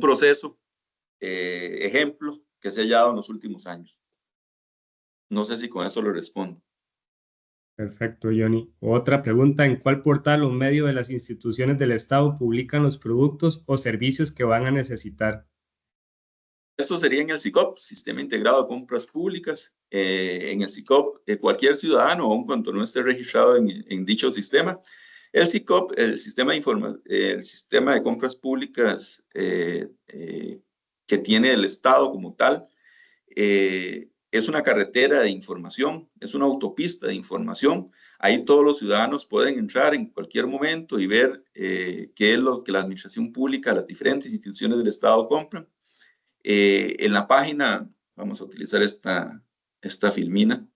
proceso, ejemplo, que se haya dado en los últimos años. No sé si con eso le respondo. Perfecto, Johnny. Otra pregunta, ¿en cuál portal o medio de las instituciones del Estado publican los productos o servicios que van a necesitar? Esto sería en el SICOP, Sistema Integrado de Compras Públicas. En el SICOP, cualquier ciudadano, aun cuando no esté registrado en dicho sistema, el SICOP, el sistema de compras públicas que tiene el Estado como tal, es una carretera de información, es una autopista de información. Ahí todos los ciudadanos pueden entrar en cualquier momento y ver qué es lo que la administración pública, las diferentes instituciones del Estado compran. En la página, vamos a utilizar esta filmina,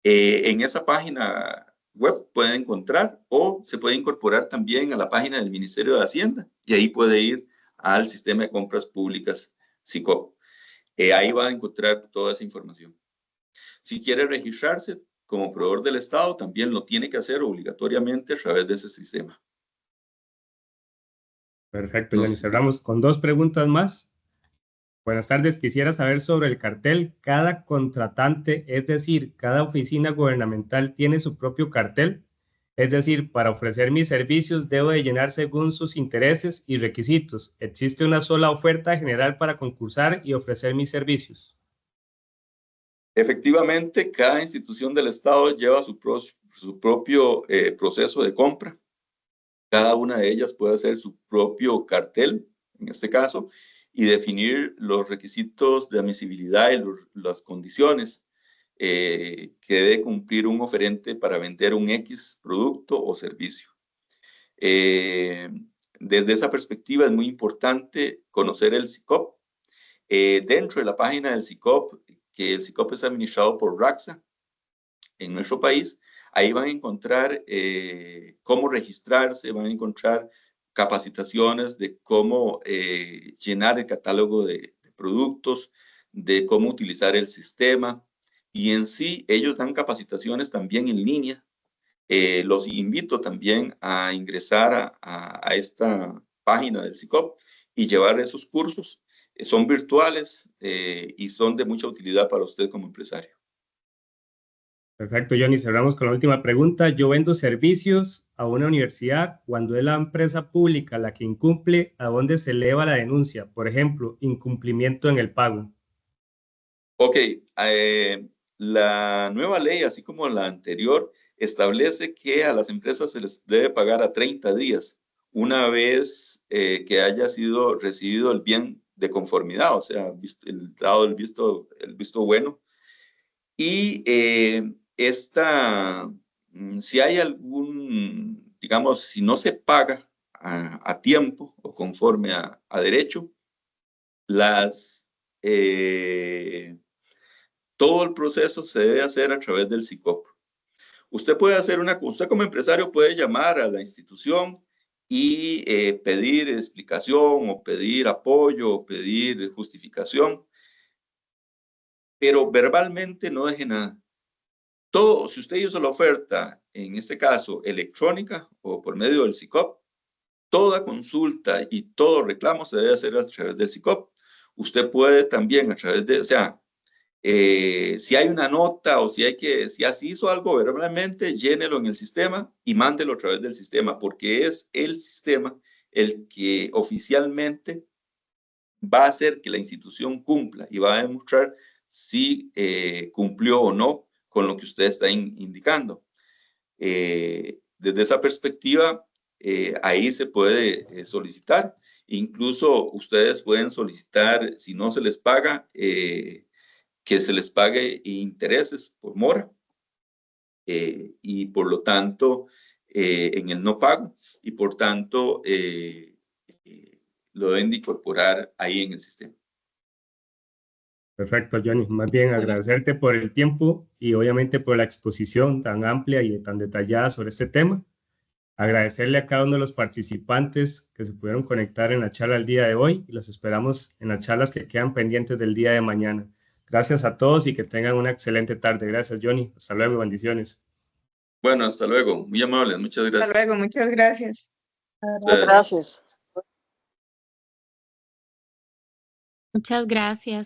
en esa página web puede encontrar o se puede incorporar también a la página del Ministerio de Hacienda y ahí puede ir al sistema de compras públicas SICOP. Ahí va a encontrar toda esa información. Si quiere registrarse como proveedor del Estado, también lo tiene que hacer obligatoriamente a través de ese sistema. Perfecto, Johnny. Cerramos con dos preguntas más. Buenas tardes. Quisiera saber sobre el cartel. ¿Cada contratante, es decir, cada oficina gubernamental tiene su propio cartel? Es decir, para ofrecer mis servicios debo de llenar según sus intereses y requisitos. ¿Existe una sola oferta general para concursar y ofrecer mis servicios? Efectivamente, cada institución del Estado lleva su propio proceso de compra. Cada una de ellas puede hacer su propio cartel, en este caso, y definir los requisitos de admisibilidad y las condiciones que debe cumplir un oferente para vender un X producto o servicio. Desde esa perspectiva es muy importante conocer el SICOP. Dentro de la página del SICOP, que el SICOP es administrado por RACSA en nuestro país, ahí van a encontrar cómo registrarse, van a encontrar capacitaciones de cómo llenar el catálogo de productos, de cómo utilizar el sistema, y en sí ellos dan capacitaciones también en línea. Los invito también a ingresar a esta página del SICOP y llevar esos cursos. Son virtuales y son de mucha utilidad para usted como empresario. Perfecto, Johnny. Cerramos con la última pregunta. Yo vendo servicios a una universidad. Cuando es la empresa pública la que incumple, ¿a dónde se eleva la denuncia? Por ejemplo, incumplimiento en el pago. Ok, la nueva ley, así como la anterior, establece que a las empresas se les debe pagar a 30 días una vez que haya sido recibido el bien de conformidad, o sea, dado el visto bueno. Y si hay algún, digamos, si no se paga a tiempo o conforme a derecho, todo el proceso se debe hacer a través del SICOP. Usted como empresario puede llamar a la institución y pedir explicación o pedir apoyo o pedir justificación, pero verbalmente no deje nada. Todo, si usted hizo la oferta, en este caso electrónica o por medio del SICOP, toda consulta y todo reclamo se debe hacer a través del SICOP. Usted puede también a través de, o sea, si hay una nota o si así hizo algo verbalmente, llénelo en el sistema y mándelo a través del sistema, porque es el sistema el que oficialmente va a hacer que la institución cumpla y va a demostrar si cumplió o no con lo que usted está indicando. Desde esa perspectiva, ahí se puede solicitar. Incluso ustedes pueden solicitar, si no se les paga, que se les pague intereses por mora y por lo tanto en el no pago y por tanto lo deben de incorporar ahí en el sistema. Perfecto, Johnny. Más bien agradecerte por el tiempo y obviamente por la exposición tan amplia y tan detallada sobre este tema. Agradecerle a cada uno de los participantes que se pudieron conectar en la charla el día de hoy y los esperamos en las charlas que quedan pendientes del día de mañana. Gracias a todos y que tengan una excelente tarde. Gracias, Johnny. Hasta luego. Bendiciones. Bueno, hasta luego. Muy amables. Muchas gracias. Hasta luego. Muchas gracias. Gracias. Muchas gracias.